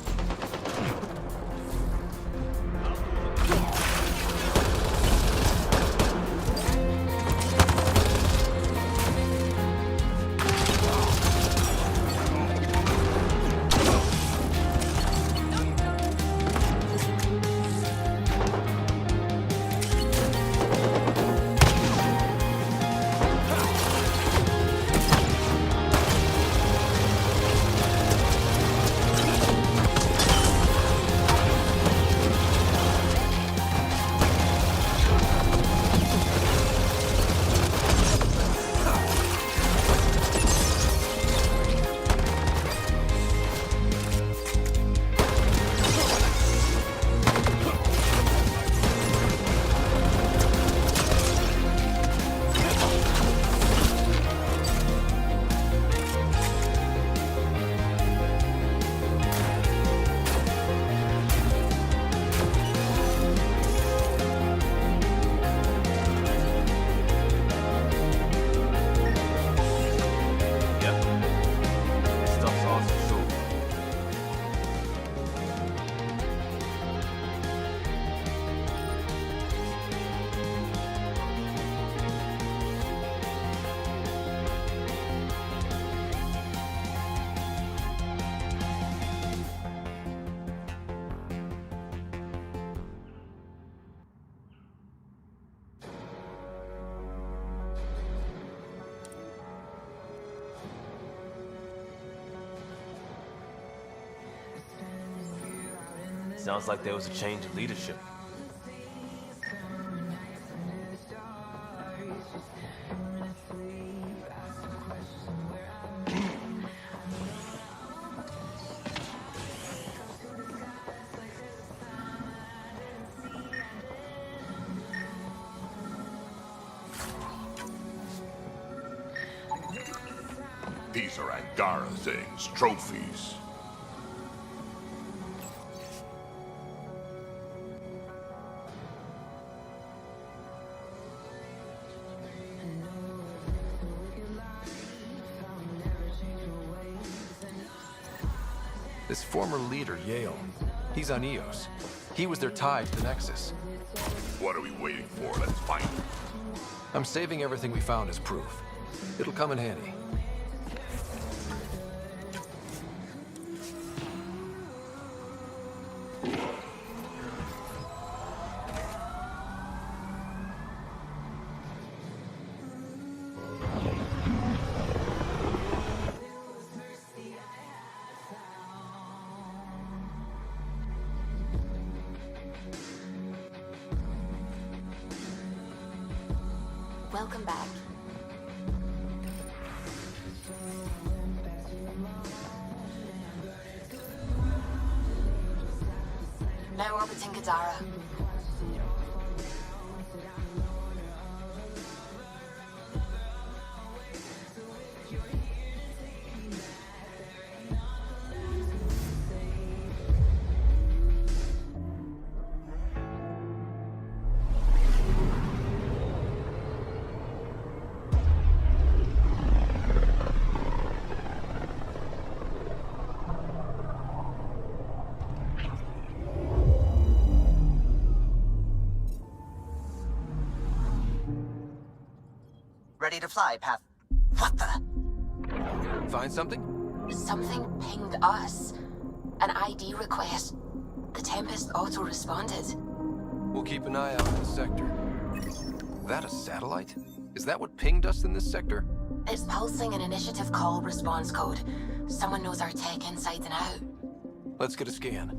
S16: Sounds like there was a change of leadership.
S8: These are Angara things, trophies.
S2: This former leader, Yale, he's on EOS. He was their tie to the Nexus.
S17: What are we waiting for? Let's find him.
S2: I'm saving everything we found as proof. It'll come in handy.
S10: Welcome back. Now orbiting Kadara.
S15: Ready to fly, Path. What the?
S2: Find something?
S10: Something pinged us. An ID request. The Tempest auto-responded.
S2: We'll keep an eye out in the sector. That a satellite? Is that what pinged us in this sector?
S10: It's pulsing an initiative call response code. Someone knows our tech inside and out.
S2: Let's get a scan.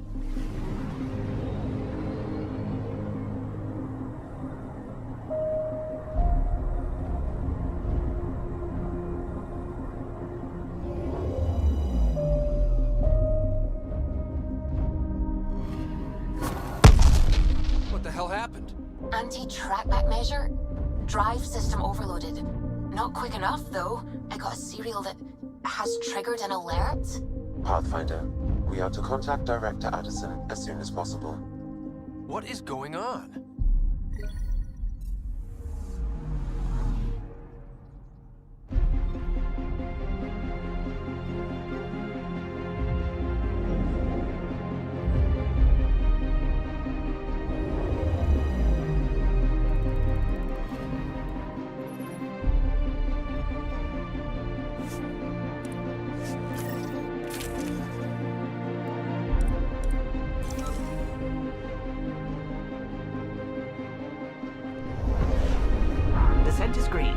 S2: What the hell happened?
S10: Anti-trackback measure? Drive system overloaded. Not quick enough, though. I got a serial that has triggered an alert.
S14: Pathfinder, we are to contact Director Addison as soon as possible.
S2: What is going on?
S18: The scent is green.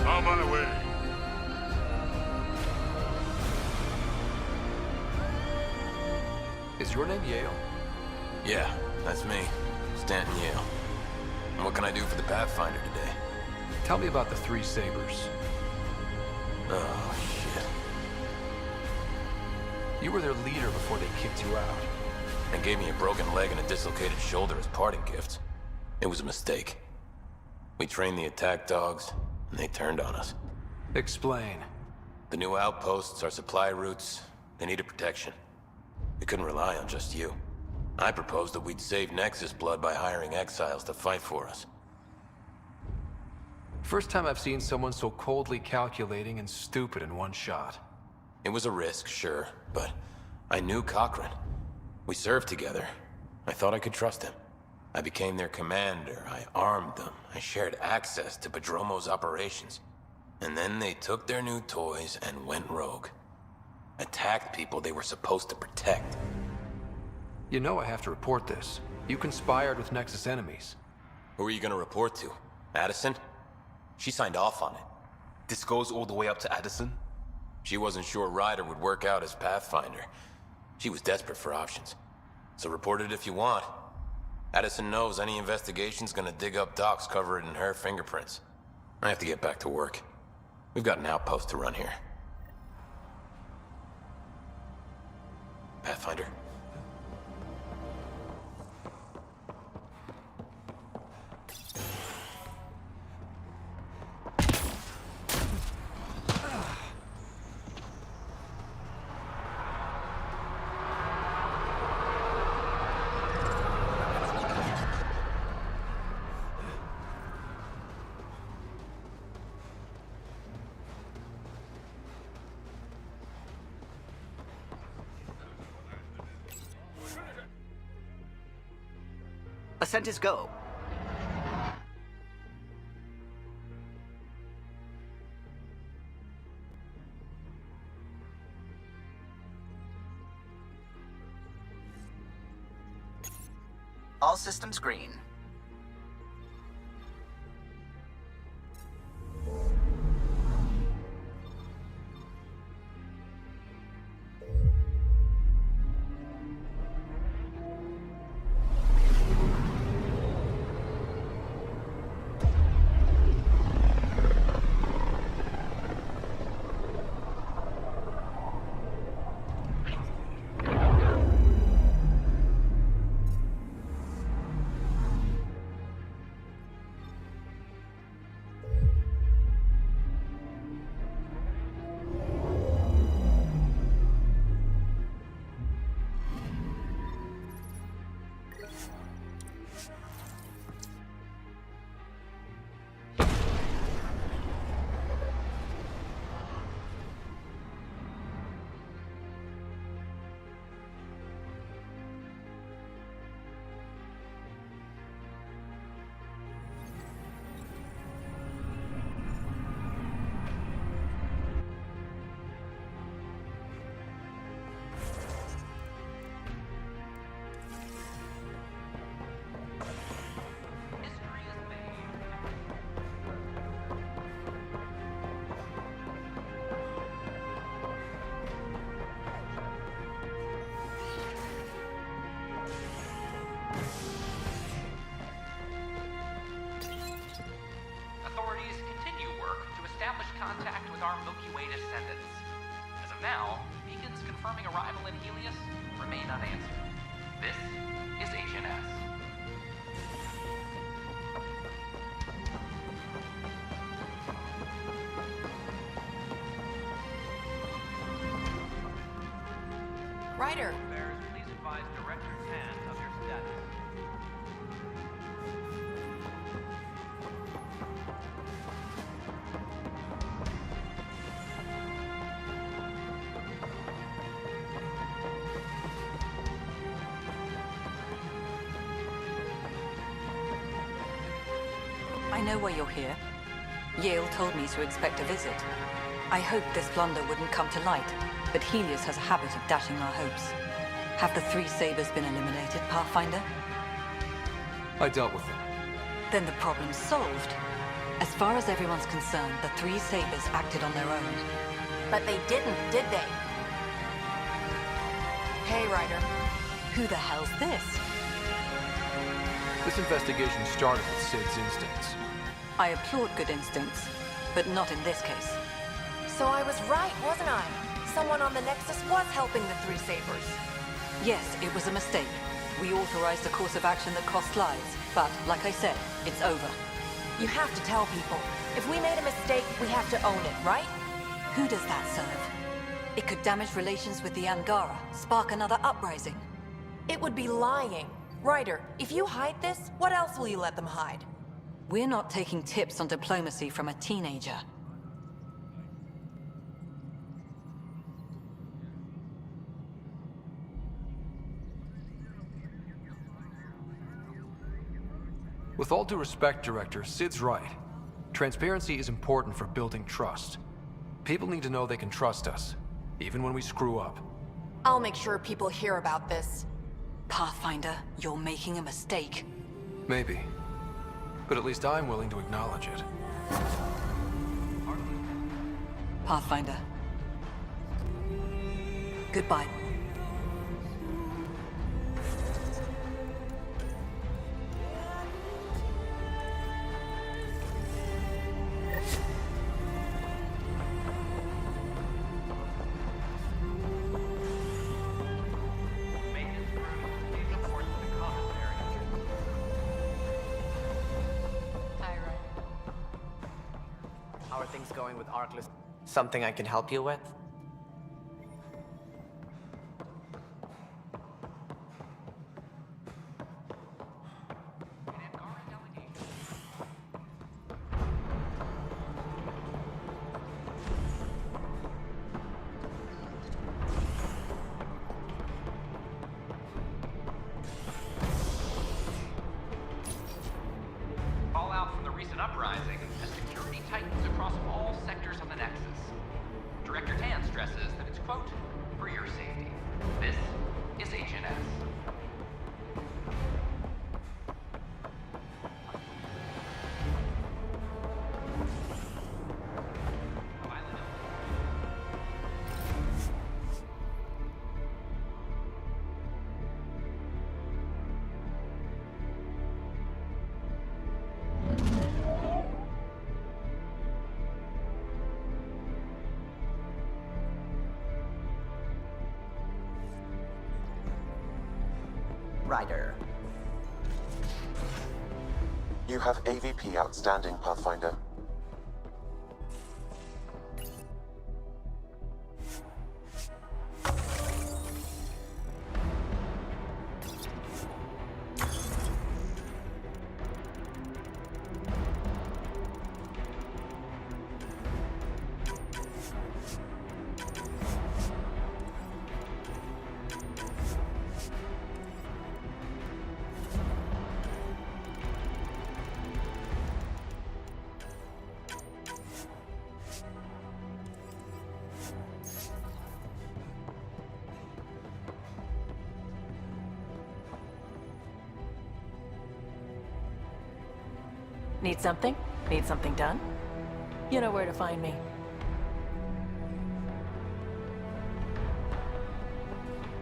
S17: On my way.
S2: Is your name Yale?
S4: Yeah, that's me. Stanton Yale. And what can I do for the Pathfinder today?
S2: Tell me about the Three Sabers.
S4: Oh, shit.
S2: You were their leader before they kicked you out.
S4: And gave me a broken leg and a dislocated shoulder as parting gifts. It was a mistake. We trained the attack dogs, and they turned on us.
S2: Explain.
S4: The new outposts, our supply routes, they needed protection. We couldn't rely on just you. I proposed that we'd save Nexus blood by hiring exiles to fight for us.
S2: First time I've seen someone so coldly calculating and stupid in one shot.
S4: It was a risk, sure, but I knew Cochrane. We served together. I thought I could trust him. I became their commander. I armed them. I shared access to Padromo's operations. And then they took their new toys and went rogue. Attacked people they were supposed to protect.
S2: You know I have to report this. You conspired with Nexus enemies.
S4: Who are you gonna report to? Addison? She signed off on it.
S16: This goes all the way up to Addison?
S4: She wasn't sure Ryder would work out as Pathfinder. She was desperate for options. So report it if you want. Addison knows any investigation's gonna dig up Doc's covered in her fingerprints. I have to get back to work. We've got an outpost to run here. Pathfinder.
S18: Ascent is go. All systems green.
S19: Authorities continue work to establish contact with our Milky Way descendants. As of now, beacons confirming arrival in Helios remain unanswered. This is Agent S.
S6: Ryder.
S19: Please advise Director Tan of your status.
S20: I know why you're here. Yale told me to expect a visit. I hoped this blunder wouldn't come to light, but Helios has a habit of dashing our hopes. Have the three Sabers been eliminated, Pathfinder?
S2: I dealt with them.
S20: Then the problem's solved. As far as everyone's concerned, the three Sabers acted on their own.
S15: But they didn't, did they? Hey, Ryder.
S20: Who the hell's this?
S2: This investigation started with Sid's instincts.
S20: I applaud good instincts, but not in this case.
S15: So I was right, wasn't I? Someone on the Nexus was helping the three Sabers.
S20: Yes, it was a mistake. We authorized a course of action that cost lives, but like I said, it's over.
S15: You have to tell people. If we made a mistake, we have to own it, right?
S20: Who does that serve? It could damage relations with the Angara, spark another uprising.
S15: It would be lying. Ryder, if you hide this, what else will you let them hide?
S20: We're not taking tips on diplomacy from a teenager.
S2: With all due respect, Director, Sid's right. Transparency is important for building trust. People need to know they can trust us, even when we screw up.
S15: I'll make sure people hear about this.
S20: Pathfinder, you're making a mistake.
S2: Maybe. But at least I'm willing to acknowledge it.
S20: Pathfinder. Goodbye.
S7: How are things going with Arkless? Something I can help you with?
S19: Fallout from the recent uprising has security tightens across all sectors of the Nexus. Director Tan stresses that it's, quote, for your safety. This is Agent S.
S18: Ryder.
S14: You have AVP outstanding, Pathfinder.
S21: Need something? Need something done? You know where to find me.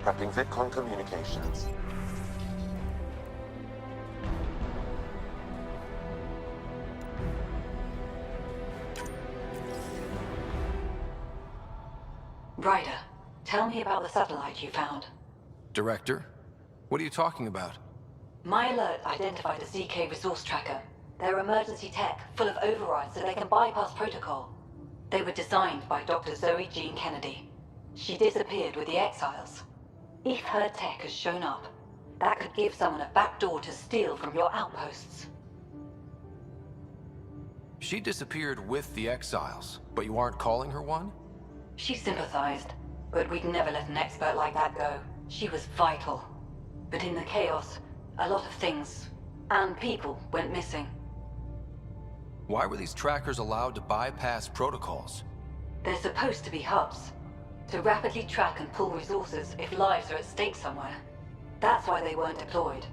S14: Prepping VidCon communications.
S20: Ryder, tell me about the satellite you found.
S2: Director? What are you talking about?
S20: My alert identified a ZK resource tracker. They're emergency tech, full of overrides so they can bypass protocol. They were designed by Dr. Zoe Jean Kennedy. She disappeared with the Exiles. If her tech has shown up, that could give someone a backdoor to steal from your outposts.
S2: She disappeared with the Exiles, but you aren't calling her one?
S20: She sympathized, but we'd never let an expert like that go. She was vital. But in the chaos, a lot of things, and people, went missing.
S2: Why were these trackers allowed to bypass protocols?
S20: They're supposed to be hubs, to rapidly track and pull resources if lives are at stake somewhere. That's why they weren't deployed.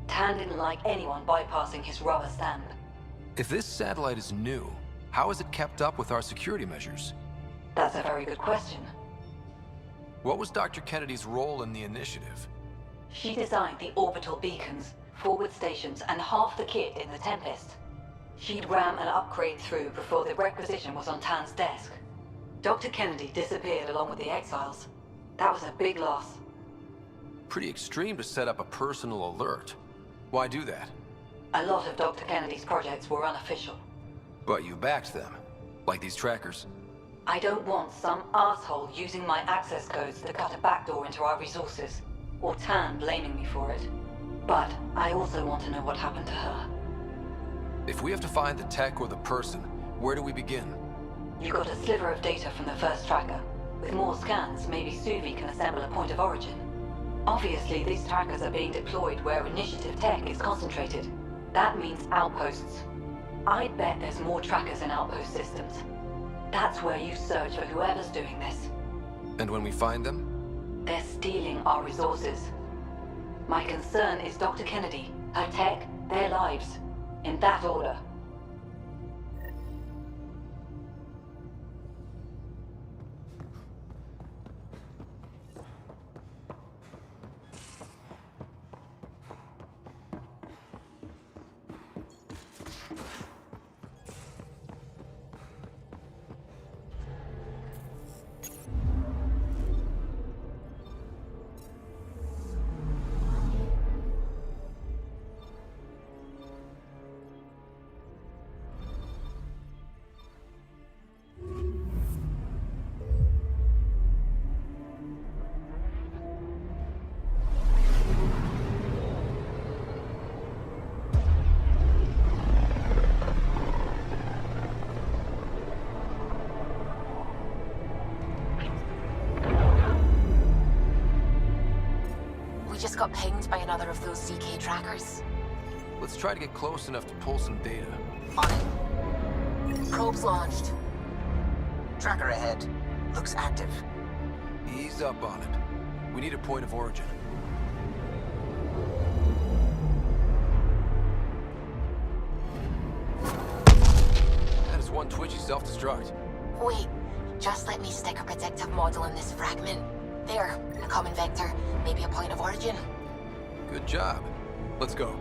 S20: Tan didn't like anyone bypassing his rubber stamp.
S2: If this satellite is new, how is it kept up with our security measures?
S20: That's a very good question.
S2: What was Dr. Kennedy's role in the initiative?
S20: She designed the orbital beacons, forward stations, and half the kit in the Tempest. She'd ram an upgrade through before the requisition was on Tan's desk. Dr. Kennedy disappeared along with the Exiles. That was a big loss.
S2: Pretty extreme to set up a personal alert. Why do that?
S20: A lot of Dr. Kennedy's projects were unofficial.
S2: But you backed them, like these trackers.
S20: I don't want some asshole using my access codes to cut a backdoor into our resources, or Tan blaming me for it. But I also want to know what happened to her.
S2: If we have to find the tech or the person, where do we begin?
S20: You got a sliver of data from the first tracker. With more scans, maybe Suvi can assemble a point of origin. Obviously, these trackers are being deployed where initiative tech is concentrated. That means outposts. I'd bet there's more trackers in outpost systems. That's where you search for whoever's doing this.
S2: And when we find them?
S20: They're stealing our resources. My concern is Dr. Kennedy, her tech, their lives. In that order.
S10: Just got pinged by another of those ZK trackers.
S2: Let's try to get close enough to pull some data.
S10: On it. Probes launched. Tracker ahead. Looks active.
S2: Ease up on it. We need a point of origin. That is one twitchy self-destruct.
S10: Wait, just let me stick a predictive model in this fragment. There, a common vector, maybe a point of origin.
S2: Good job. Let's go.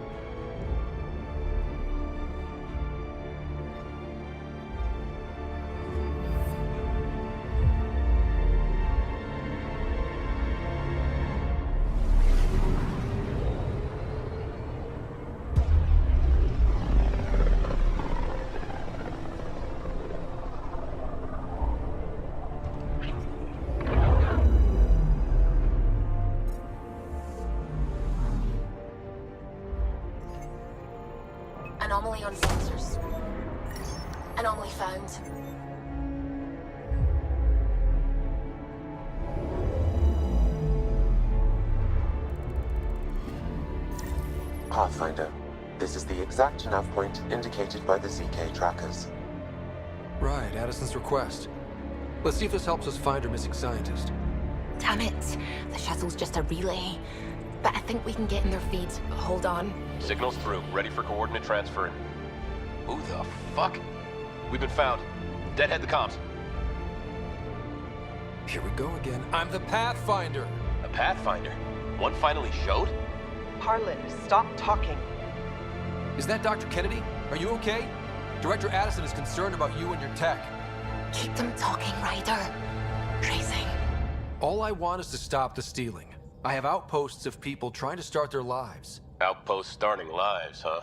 S10: Anomaly on sensors. Anomaly found.
S14: Pathfinder, this is the exact nav point indicated by the ZK trackers.
S2: Right, Addison's request. Let's see if this helps us find her missing scientist.
S10: Damn it. The shuttle's just a relay. But I think we can get in their feeds. Hold on.
S3: Signal's through. Ready for coordinate transfer. Who the fuck? We've been found. Deadhead the comms.
S2: Here we go again. I'm the Pathfinder.
S3: A Pathfinder? One finally showed?
S22: Harlan, stop talking.
S2: Is that Dr. Kennedy? Are you okay? Director Addison is concerned about you and your tech.
S10: Keep them talking, Ryder. Tracing.
S2: All I want is to stop the stealing. I have outposts of people trying to start their lives.
S3: Outposts starting lives, huh?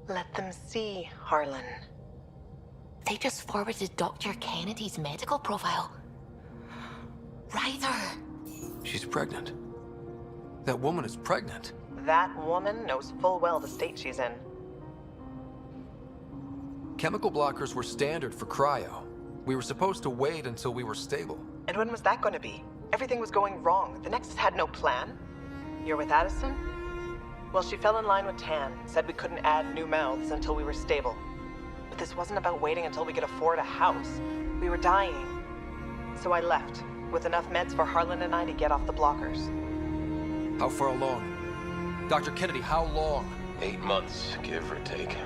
S22: Let them see, Harlan.
S10: They just forwarded Dr. Kennedy's medical profile. Ryder!
S2: She's pregnant. That woman is pregnant.
S22: That woman knows full well the state she's in.
S2: Chemical blockers were standard for cryo. We were supposed to wait until we were stable.
S22: And when was that going to be? Everything was going wrong. The Nexus had no plan. You're with Addison? Well, she fell in line with Tan, said we couldn't add new mouths until we were stable. But this wasn't about waiting until we could afford a house. We were dying. So I left, with enough meds for Harlan and I to get off the blockers.
S2: How far along? Dr. Kennedy, how long?
S3: 8 months, give or take.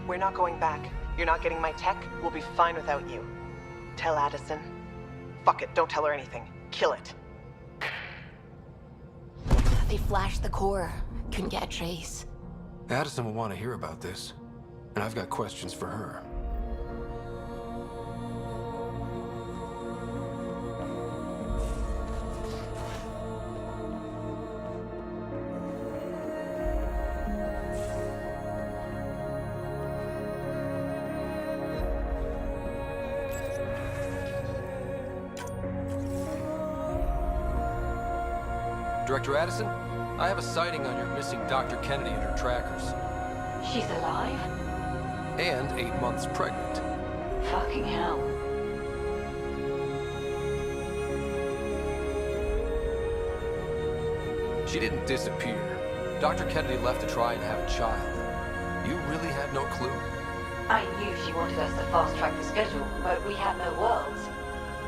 S22: We're not going back. You're not getting my tech. We'll be fine without you. Tell Addison. Fuck it, don't tell her anything. Kill it.
S10: They flashed the core. Couldn't get a trace.
S2: Addison will want to hear about this, and I've got questions for her. Director Addison, I have a sighting on your missing Dr. Kennedy and her trackers.
S20: She's alive?
S2: And 8 months pregnant.
S20: Fucking hell.
S2: She didn't disappear. Dr. Kennedy left to try and have a child. You really had no clue?
S20: I knew she wanted us to fast-track the schedule, but we had no worlds.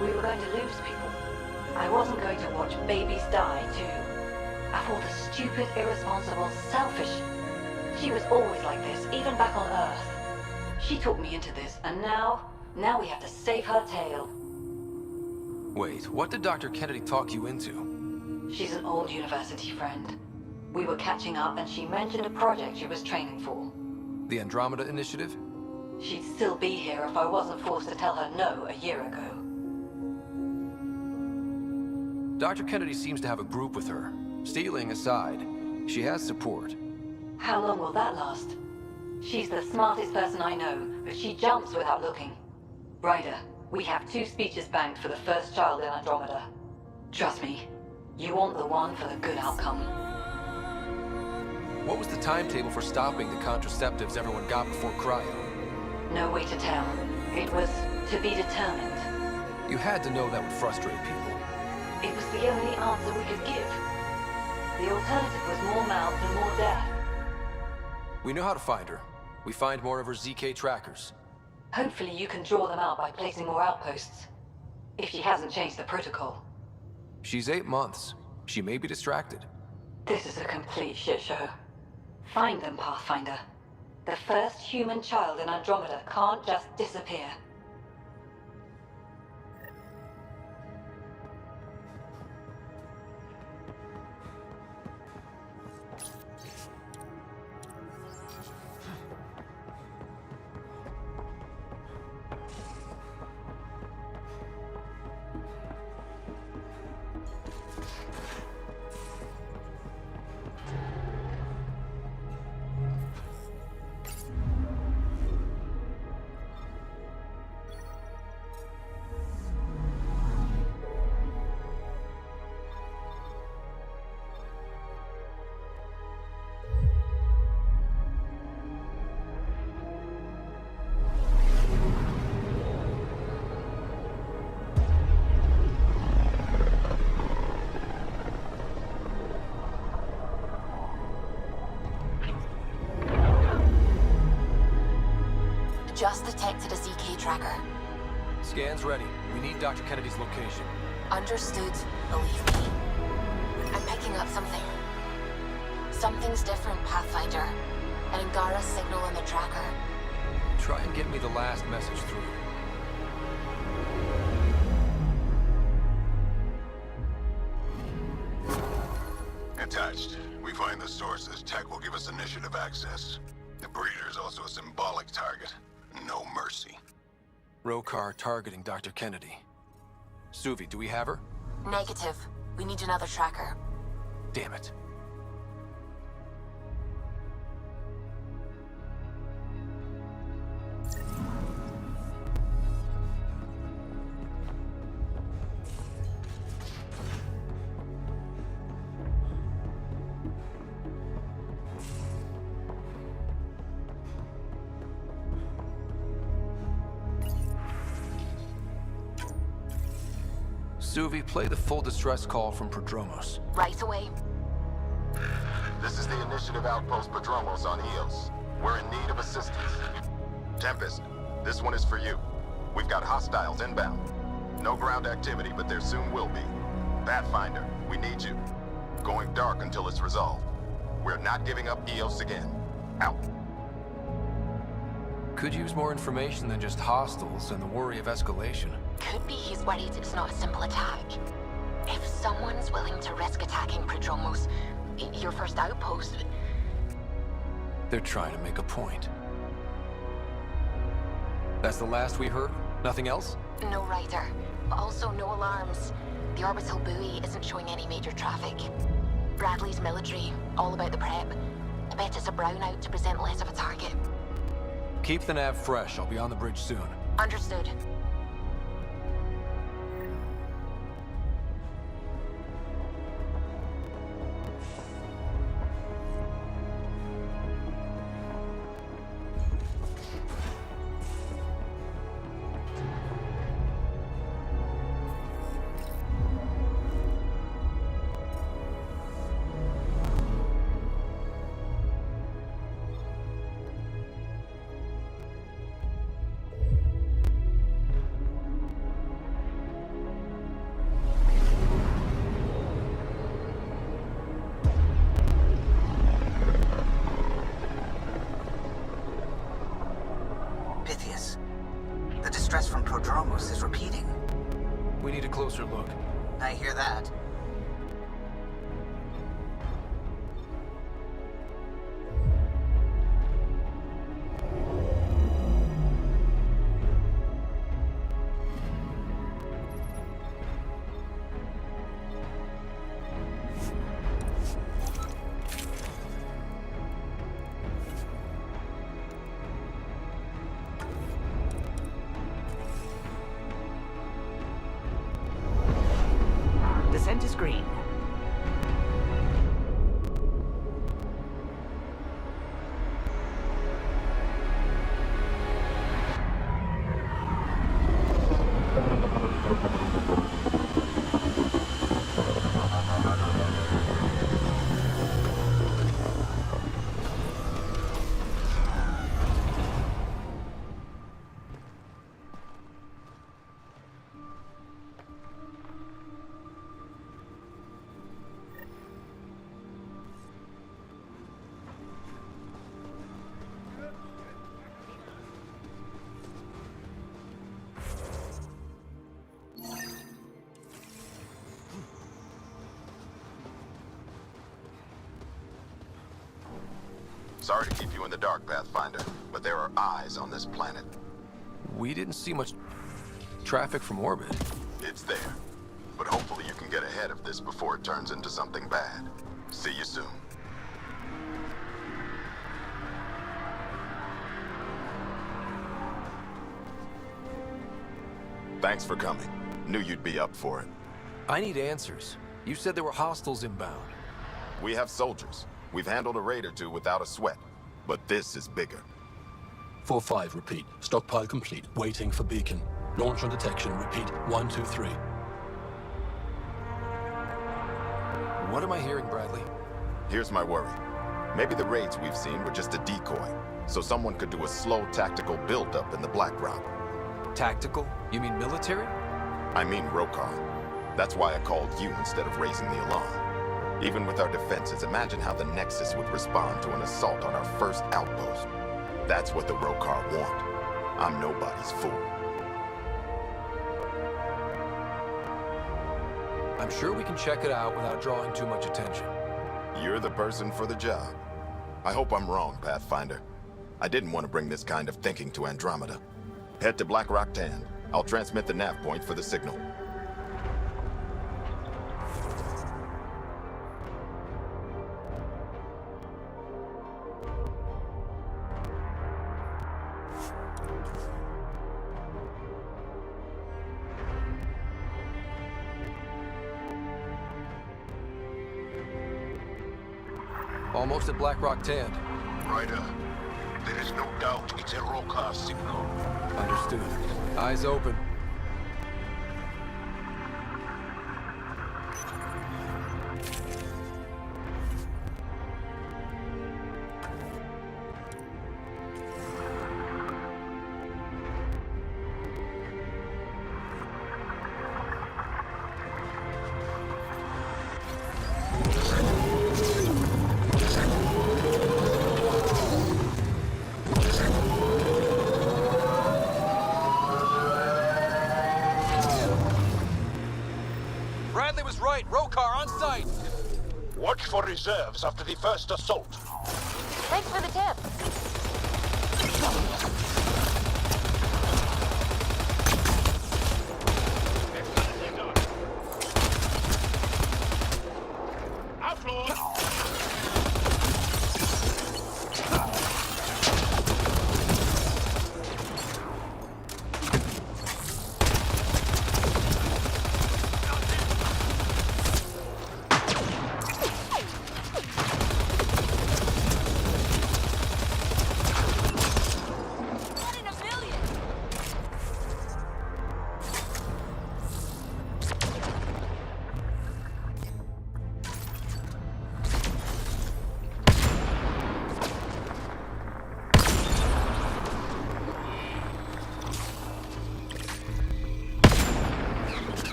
S20: We were going to lose people. I wasn't going to watch babies die, too. I thought the stupid, irresponsible, selfish. She was always like this, even back on Earth. She talked me into this, and now we have to save her tail.
S2: Wait, what did Dr. Kennedy talk you into?
S20: She's an old university friend. We were catching up, and she mentioned a project she was training for.
S2: The Andromeda Initiative?
S20: She'd still be here if I wasn't forced to tell her no a year ago.
S2: Dr. Kennedy seems to have a group with her. Stealing aside, she has support.
S20: How long will that last? She's the smartest person I know, but she jumps without looking. Ryder, we have 2 speeches banked for the first child in Andromeda. Trust me, you want the one for the good outcome.
S2: What was the timetable for stopping the contraceptives everyone got before cryo?
S20: No way to tell. It was to be determined.
S2: You had to know that would frustrate people.
S20: It was the only answer we could give. The alternative was more mouths and more death.
S2: We know how to find her. We find more of her ZK trackers.
S20: Hopefully you can draw them out by placing more outposts. If she hasn't changed the protocol.
S2: She's 8 months. She may be distracted.
S20: This is a complete shit show. Find them, Pathfinder. The first human child in Andromeda can't just disappear.
S10: Just detected a ZK tracker.
S2: Scan's ready. We need Dr. Kennedy's location.
S10: Understood, believe me. I'm picking up something. Something's different, Pathfinder. An Angara signal on the tracker.
S2: Try and get me the last message through.
S8: Attached. We find the sources. Tech will give us initiative access. The breeder is also a symbolic target. No mercy.
S2: Rokar targeting Dr. Kennedy. Suvi, do we have her?
S10: Negative. We need another tracker.
S2: Damn it. Suvi, play the full distress call from Prodromos.
S10: Right away.
S5: This is the initiative outpost Prodromos on Eos. We're in need of assistance. Tempest, this one is for you. We've got hostiles inbound. No ground activity, but there soon will be. Pathfinder, we need you. Going dark until it's resolved. We're not giving up Eos again. Out.
S2: Could use more information than just hostiles and the worry of escalation.
S10: Could be he's worried it's not a simple attack. If someone's willing to risk attacking Prodromos, your first outpost...
S2: They're trying to make a point. That's the last we heard? Nothing else?
S10: No rider, but also no alarms. The orbital buoy isn't showing any major traffic. Bradley's military, all about the prep. I bet it's a brownout to present less of a target.
S2: Keep the nav fresh. I'll be on the bridge soon.
S10: Understood.
S18: stress from Prodromos is repeating.
S2: We need a closer look.
S18: I hear that.
S9: Descent is green.
S5: Sorry to keep you in the dark, Pathfinder, but there are eyes on this planet.
S2: We didn't see much traffic from orbit.
S5: It's there. But hopefully you can get ahead of this before it turns into something bad. See you soon. Thanks for coming. Knew you'd be up for it.
S2: I need answers. You said there were hostiles inbound.
S5: We have soldiers. We've handled a raid or two without a sweat. But this is bigger.
S13: 4-5, repeat. Stockpile complete. Waiting for beacon. Launch on detection. Repeat. 1, 2, 3.
S2: What am I hearing, Bradley?
S5: Here's my worry. Maybe the raids we've seen were just a decoy, so someone could do a slow tactical build-up in the Black Rock.
S2: Tactical? You mean military?
S5: I mean Rokar. That's why I called you instead of raising the alarm. Even with our defenses, imagine how the Nexus would respond to an assault on our first outpost. That's what the Rokar want. I'm nobody's fool.
S2: I'm sure we can check it out without drawing too much attention.
S5: You're the person for the job. I hope I'm wrong, Pathfinder. I didn't want to bring this kind of thinking to Andromeda. Head to Black Rock 10. I'll transmit the nav point for the signal.
S2: Almost at Black Rock 10.
S17: Ryder, there is no doubt it's a Rokar signal.
S2: Understood. Eyes open.
S23: Bradley was right. Rokar on site.
S17: Watch for reserves after the first assault.
S15: Thanks for the tip.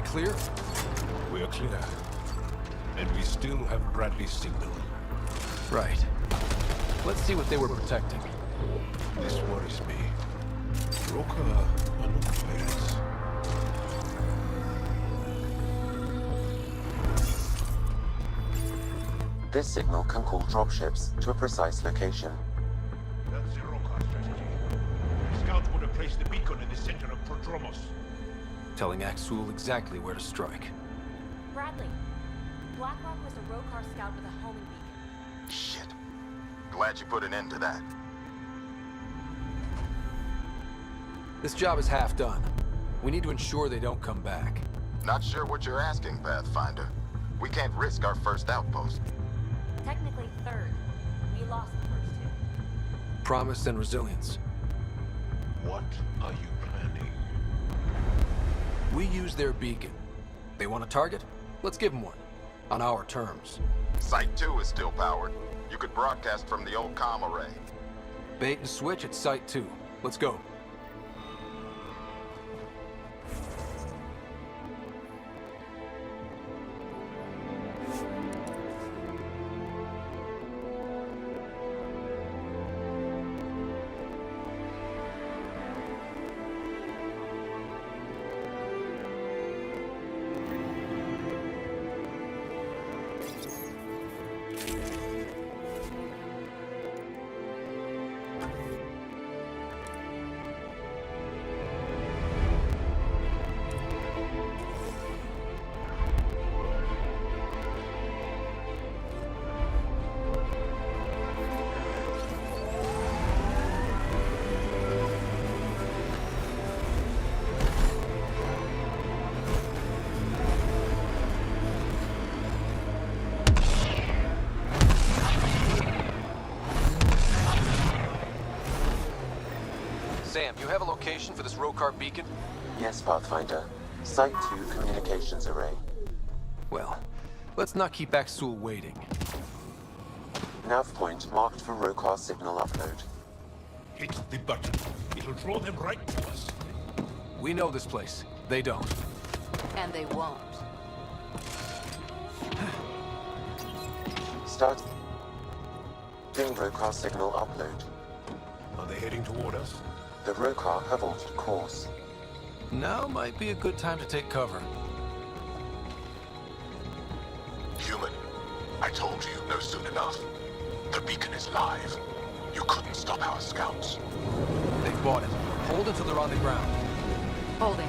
S2: we clear?
S17: We're clear. And we still have Bradley's signal.
S2: Right. Let's see what they were protecting.
S17: This worries me. Roka are not pirates.
S14: This signal can call dropships to a precise location.
S17: That's the Roka strategy. Scouts would have placed the beacon in the center of Prodromos.
S2: Telling Axul exactly where to strike.
S15: Bradley, Blackrock was a Rokar scout with a homing beacon.
S5: Shit. Glad you put an end to that.
S2: This job is half done. We need to ensure they don't come back.
S5: Not sure what you're asking, Pathfinder. We can't risk our first outpost.
S15: Technically third. We lost the first two.
S2: Promise and resilience.
S17: What are you planning?
S2: We use their beacon. They want a target? Let's give them one. On our terms.
S5: Site 2 is still powered. You could broadcast from the old comm array.
S2: Bait and switch at Site 2. Let's go. Sam, you have a location for this Rokar beacon?
S14: Yes, Pathfinder. Site 2 communications array.
S2: Well, let's not keep Axul waiting.
S14: Nav point marked for Rokar signal upload.
S17: Hit the button. It'll draw them right to us.
S2: We know this place. They don't.
S6: And they won't.
S14: Start. Doing Rokar signal upload.
S17: Are they heading toward us?
S14: The Rokar have altered course.
S2: Now might be a good time to take cover.
S17: Human, I told you you'd know soon enough. The beacon is live. You couldn't stop our scouts.
S2: They bought it. Hold until they're on the ground.
S6: Holding.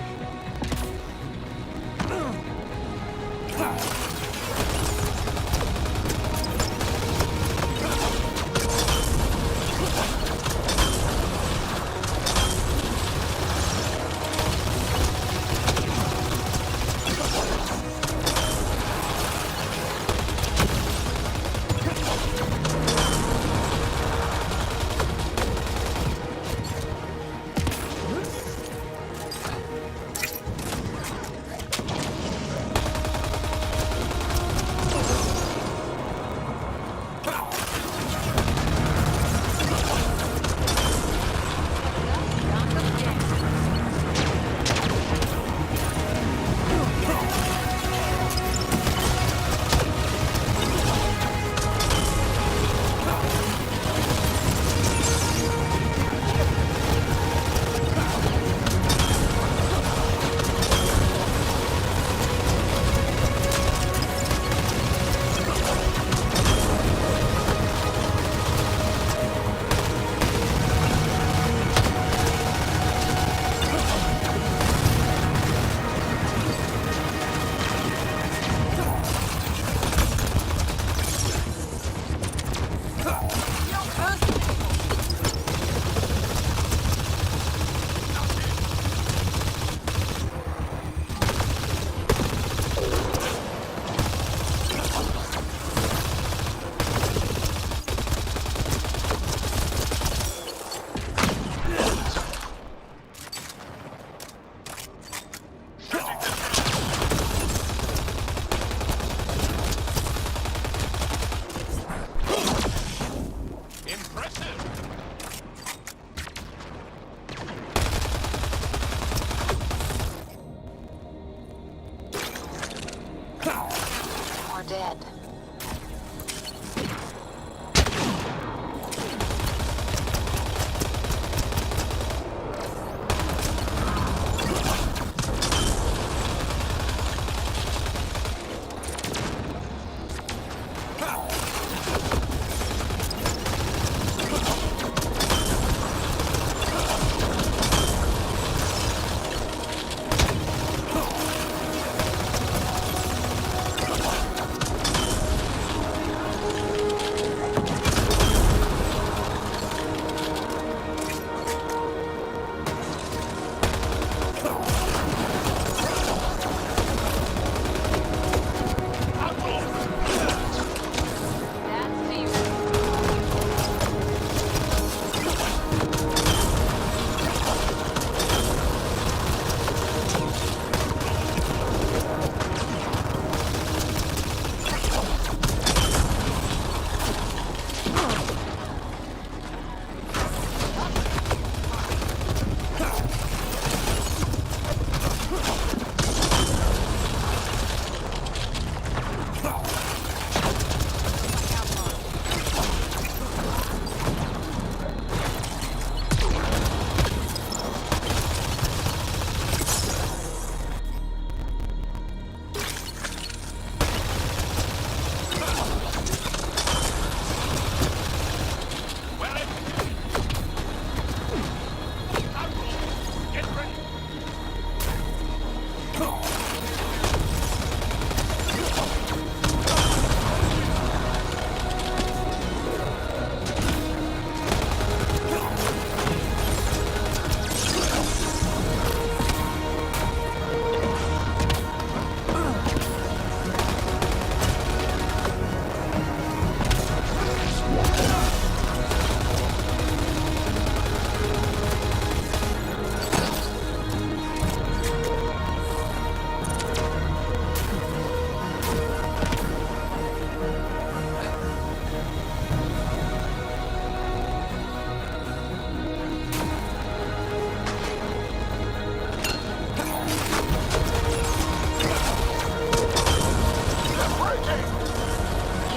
S10: dead.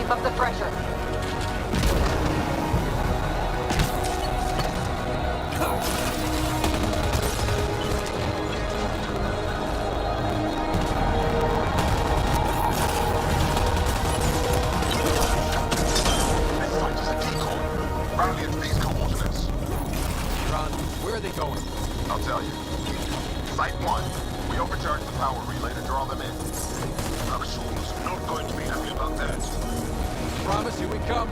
S10: Keep up the pressure.
S17: Rally at these coordinates.
S2: Ron, where are they going?
S17: I'll tell you. Site 1. We overcharged the power relay to draw them in. Axel's not going to be happy about that.
S2: Promise, here we come.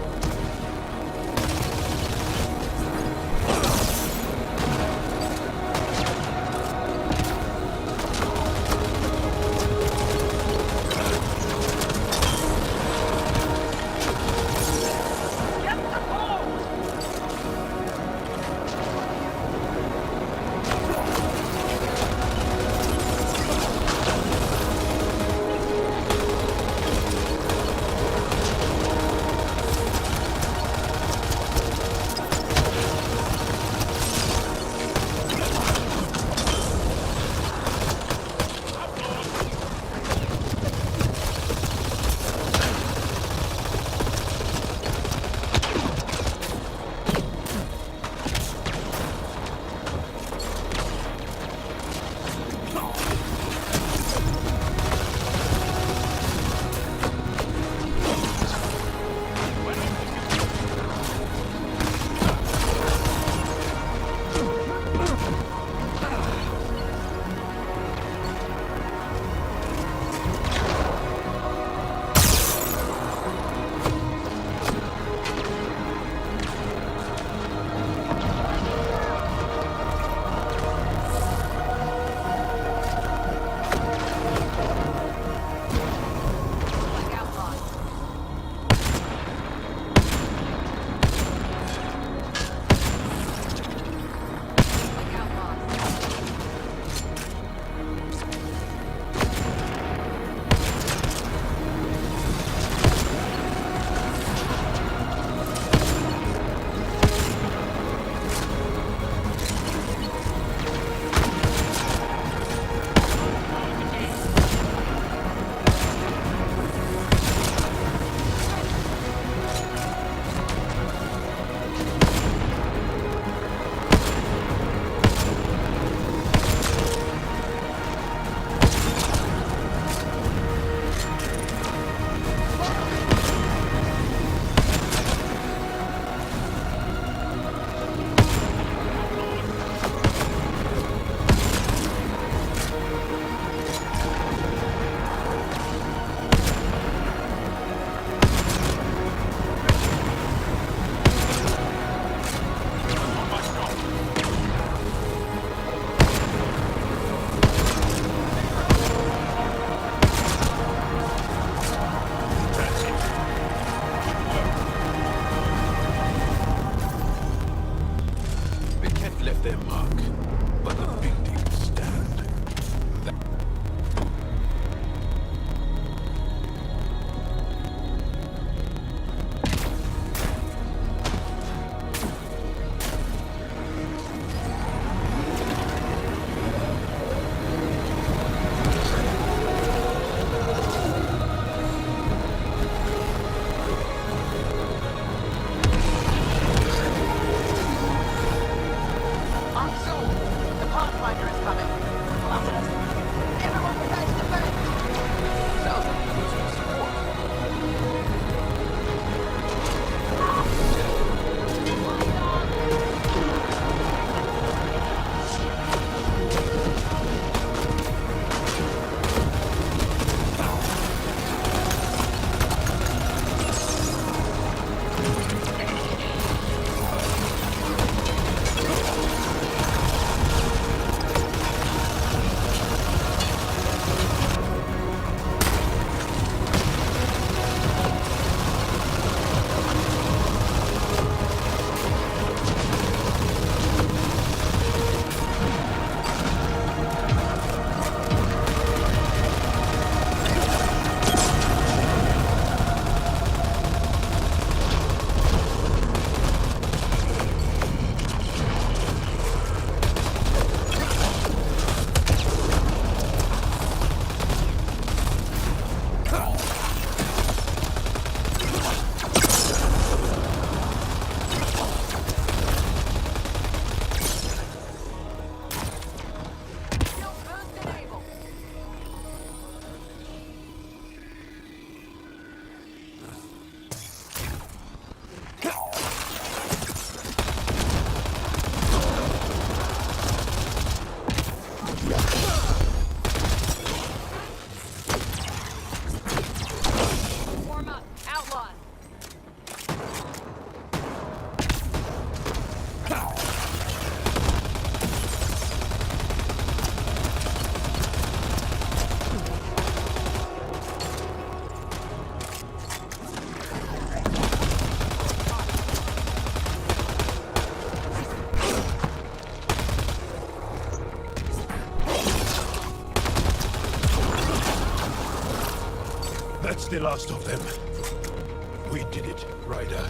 S17: That's the last of them. We did it, Ryder.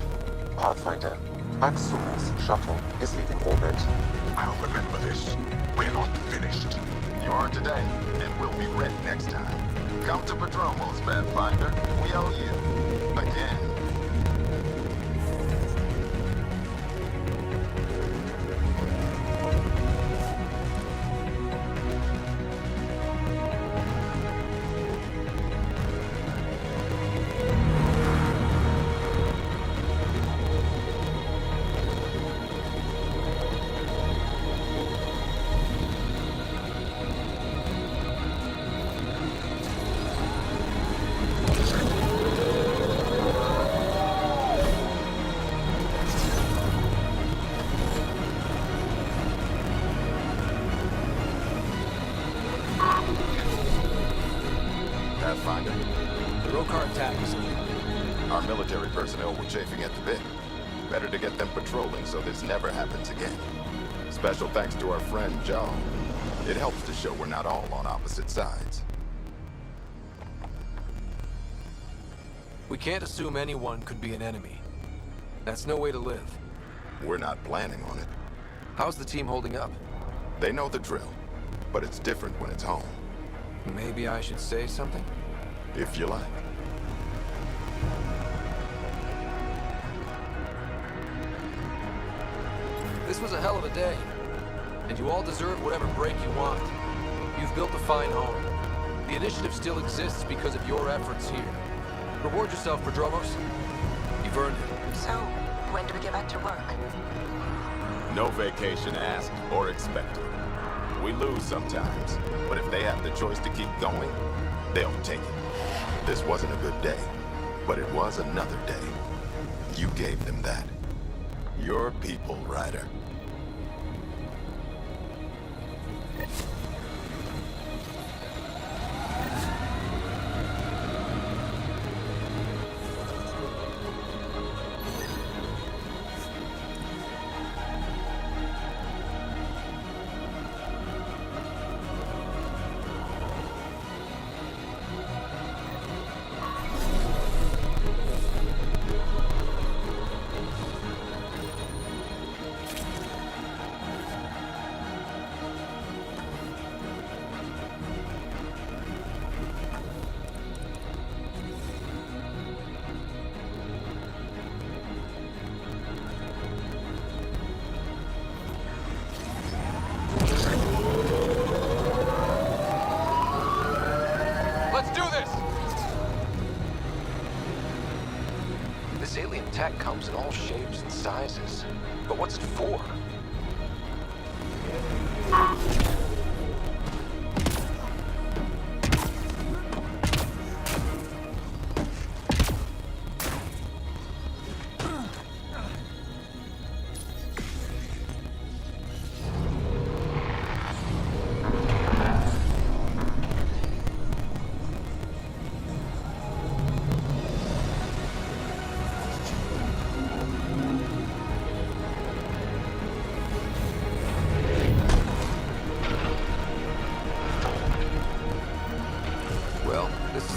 S14: Pathfinder, Axel's shuttle is leaving orbit.
S5: I'll remember this. We're not finished. You are today, and we'll be ready next time. Come to Padromos, Pathfinder. We owe you. Again. Pathfinder.
S2: The Rokar attack is near.
S5: Our military personnel were chafing at the bit. Better to get them patrolling so this never happens again. Special thanks to our friend Joe. It helps to show we're not all on opposite sides.
S2: We can't assume anyone could be an enemy. That's no way to live.
S5: We're not planning on it.
S2: How's the team holding up?
S5: They know the drill, but it's different when it's home.
S2: Maybe I should say something?
S5: If you like.
S2: This was a hell of a day. And you all deserve whatever break you want. You've built a fine home. The initiative still exists because of your efforts here. Reward yourself, Padromos. You've earned it.
S15: So, when do we get back to work?
S5: No vacation asked or expected. We lose sometimes, but if they have the choice to keep going, they'll take it. This wasn't a good day, but it was another day. You gave them that. Your people, Ryder.
S2: Tech comes in all shapes and sizes. But what's it for?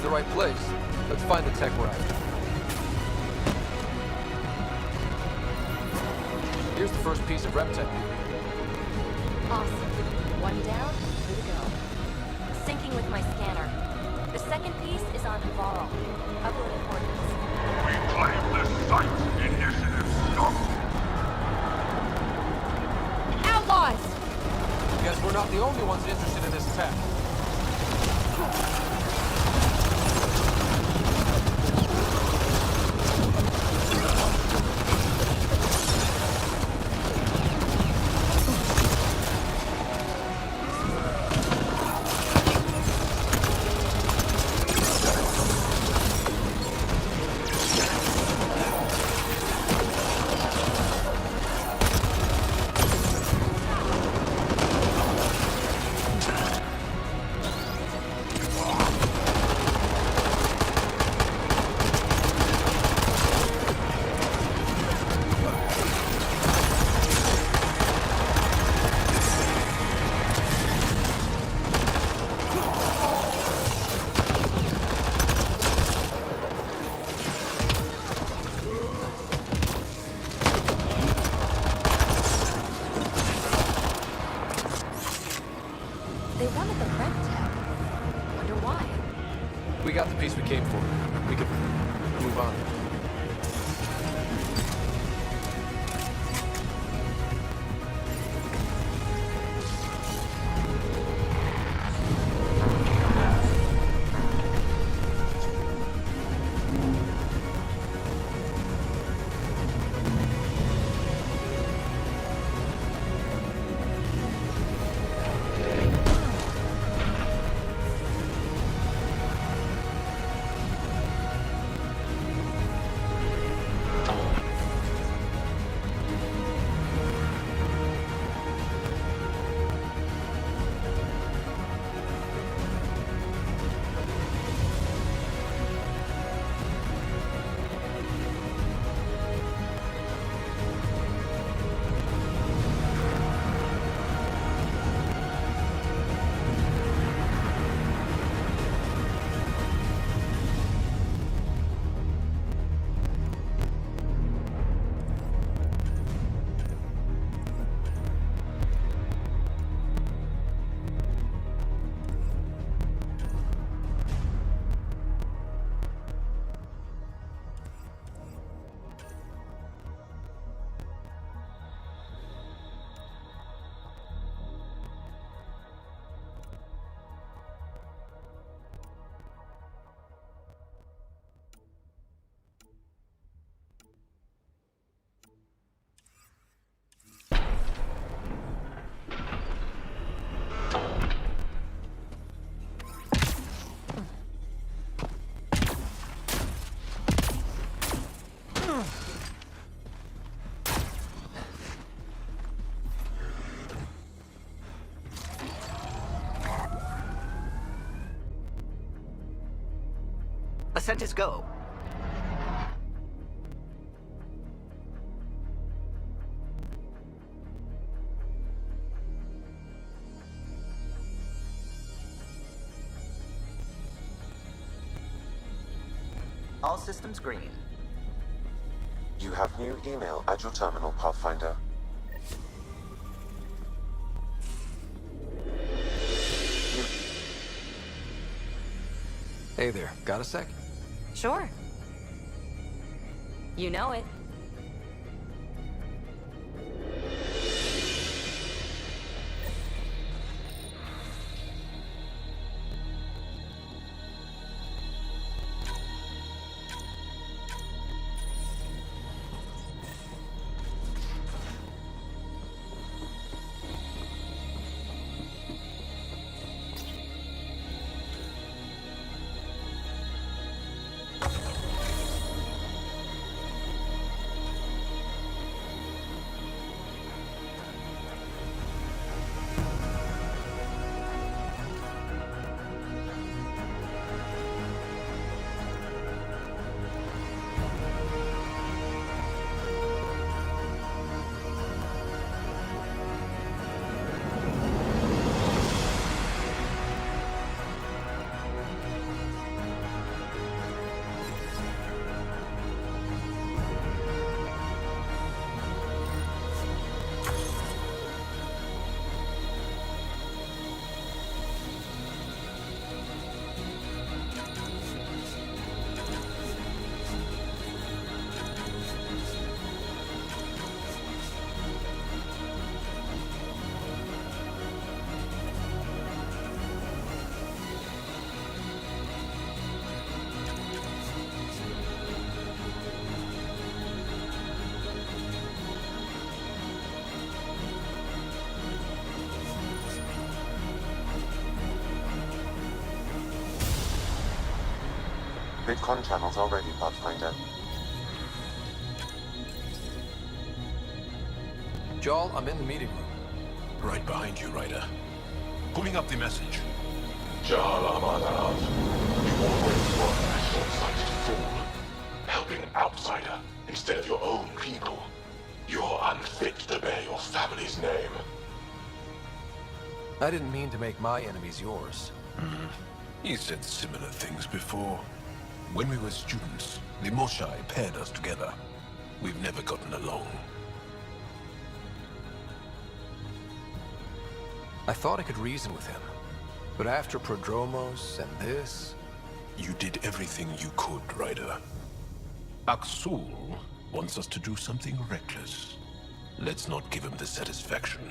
S2: The right place. Let's find the tech we're after. Here's the first piece of rep tech.
S6: Awesome. One down, two to go. Syncing with my scanner. The second piece is on Varl. Uploading coordinates.
S17: We claim the site. Initiative stop.
S21: Outlaws!
S2: Guess we're not the only ones interested in this tech. fun.
S18: Ascentus, go. All systems green.
S14: You have new email at your terminal, Pathfinder.
S2: Hey there, got a sec?
S6: Sure. You know it.
S14: Bitcon channels are ready, Pathfinder.
S2: Jarl, I'm in the meeting room.
S17: Right behind you, Ryder. Pulling up the message.
S9: Jarl Amadarav, you always were a short-sighted fool. Helping an outsider instead of your own people. You're unfit to bear your family's name.
S2: I didn't mean to make my enemies yours.
S17: You said similar things before. When we were students, the Moshai paired us together. We've never gotten along.
S2: I thought I could reason with him. But after Prodromos and this...
S17: You did everything you could, Ryder. Aksul wants us to do something reckless. Let's not give him the satisfaction.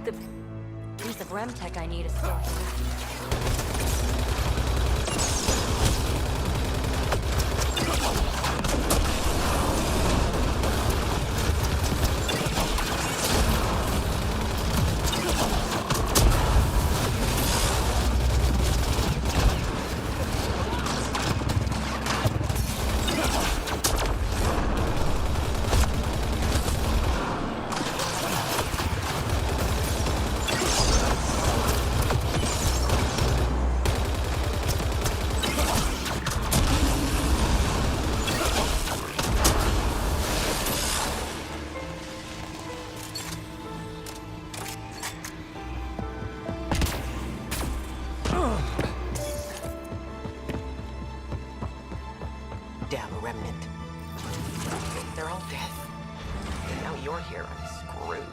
S6: The piece of Remtech I need is still here.
S22: Damn remnant. They're all dead. And now you're here. I'm screwed.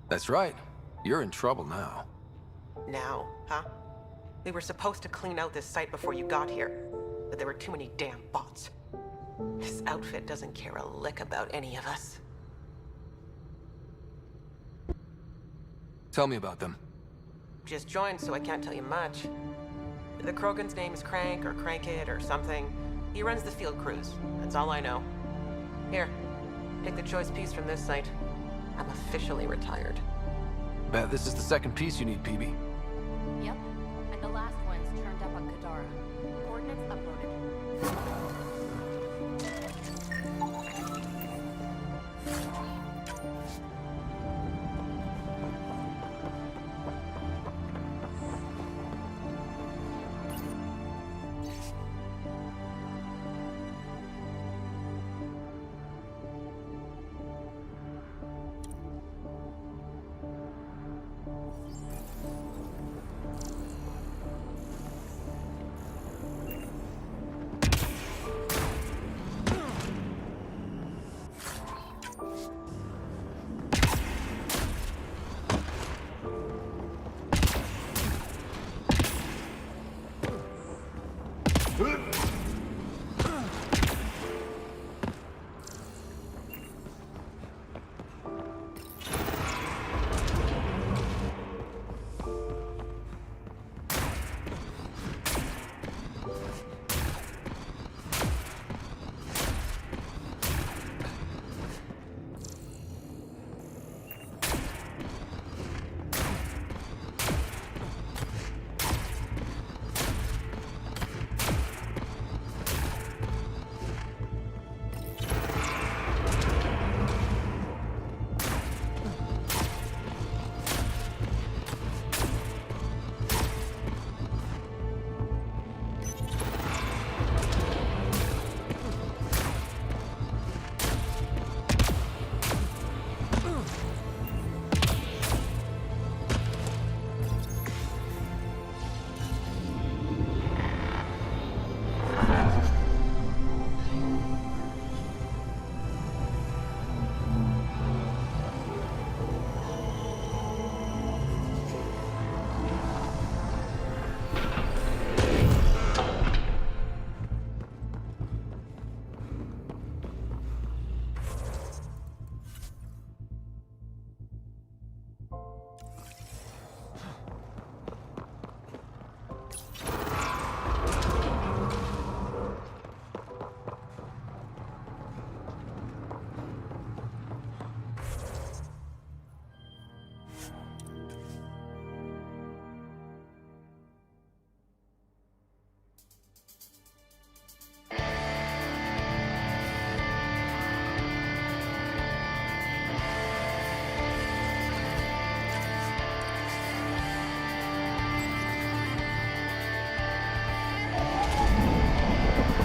S2: That's right. You're in trouble now.
S22: Now, huh? We were supposed to clean out this site before you got here, but there were too many damn bots. This outfit doesn't care a lick about any of us.
S2: Tell me about them.
S22: Just joined, so I can't tell you much. The Krogan's name is Crank or Crankit or something. He runs the field crews. That's all I know. Here, pick the choice piece from this site. I'm officially retired.
S2: Bet this is the second piece you need, PB.
S6: Yep, and the last one's turned up on Kadara. Coordinates uploaded.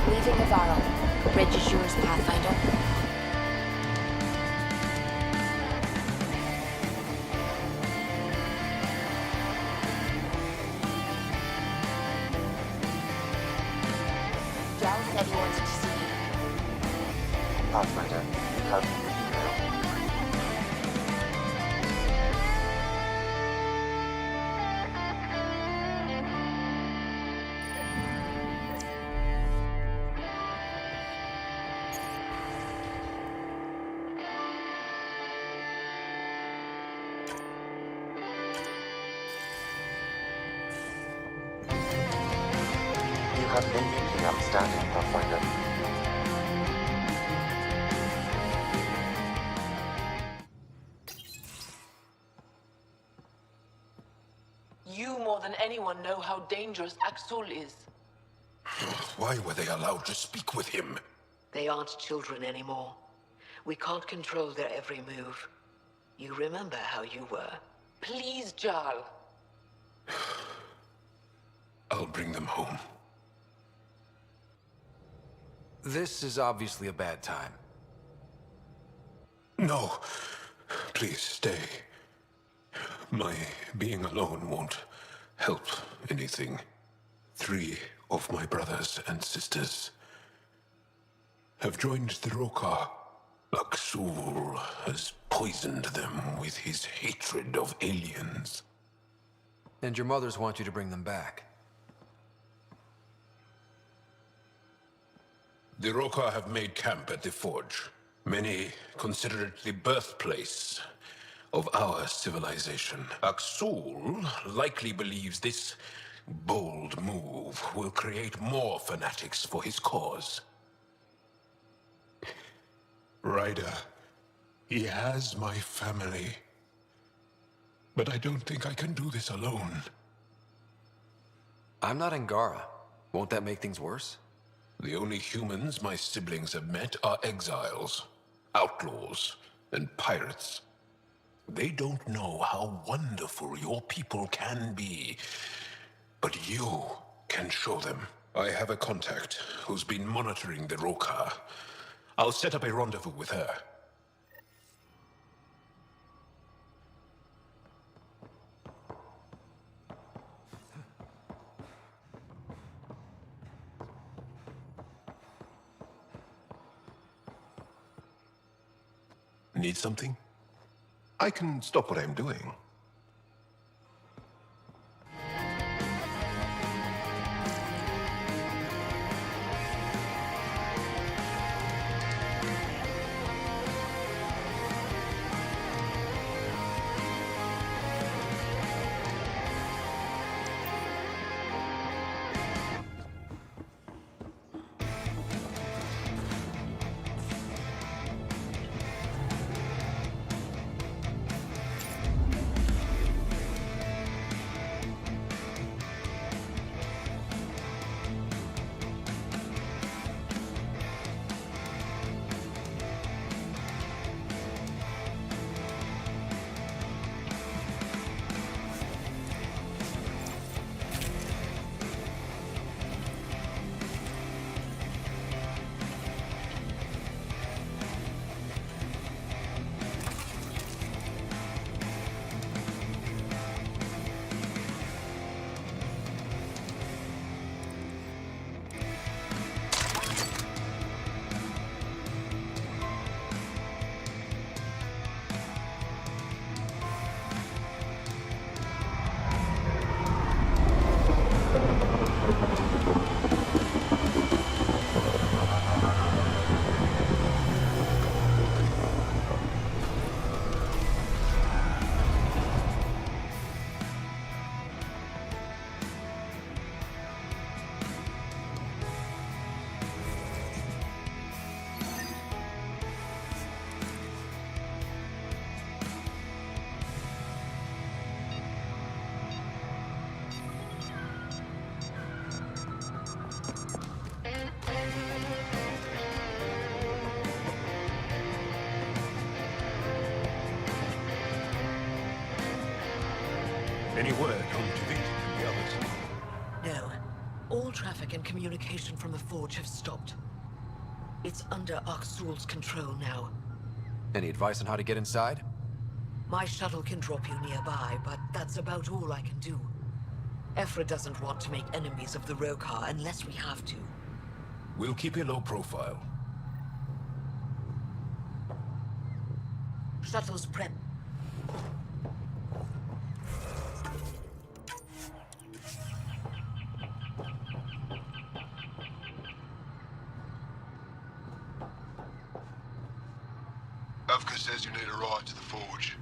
S10: Leaving Navarro. Bridge is yours, Pathfinder. Gal said he wants to see you.
S14: Pathfinder, you have your email. have anything outstanding, Pathfinder?
S1: You more than anyone know how dangerous Axul is.
S17: Why were they allowed to speak with him?
S1: They aren't children anymore. We can't control their every move. You remember how you were. Please, Jarl.
S17: I'll bring them home.
S2: This is obviously a bad time.
S17: No. Please stay. My being alone won't help anything. 3 of my brothers and sisters have joined the Rokar. Axul has poisoned them with his hatred of aliens.
S2: And your mothers want you to bring them back.
S17: The Rokar have made camp at the Forge. Many consider it the birthplace of our civilization. Axul likely believes this bold move will create more fanatics for his cause. Ryder, he has my family. But I don't think I can do this alone.
S2: I'm not Angara. Won't that make things worse?
S17: The only humans my siblings have met are exiles, outlaws, and pirates. They don't know how wonderful your people can be, but you can show them. I have a contact who's been monitoring the Rokar. I'll set up a rendezvous with her. Need something? I can stop what I'm doing. Any word on David and the others?
S1: No. All traffic and communication from the Forge have stopped. It's under Axul's control now.
S2: Any advice on how to get inside?
S1: My shuttle can drop you nearby, but that's about all I can do. Ephra doesn't want to make enemies of the Rokar unless we have to.
S17: We'll keep a low profile.
S1: Shuttle's prep.
S9: Avka says you need a ride to the Forge.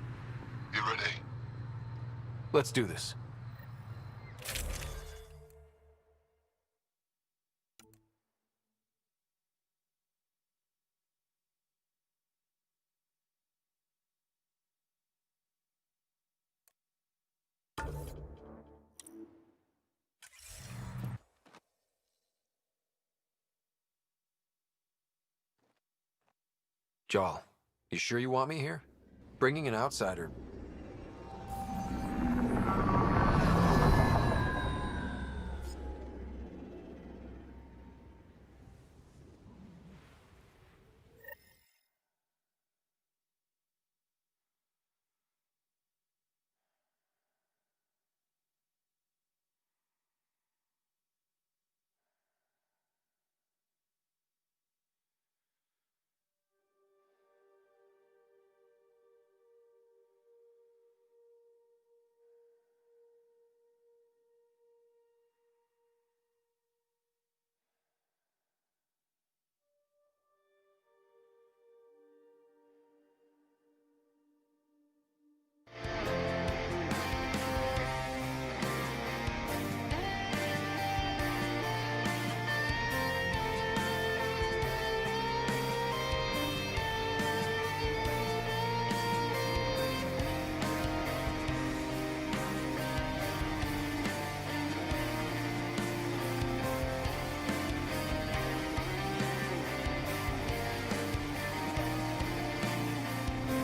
S9: You ready?
S2: Let's do this. Jal, you sure you want me here? Bringing an outsider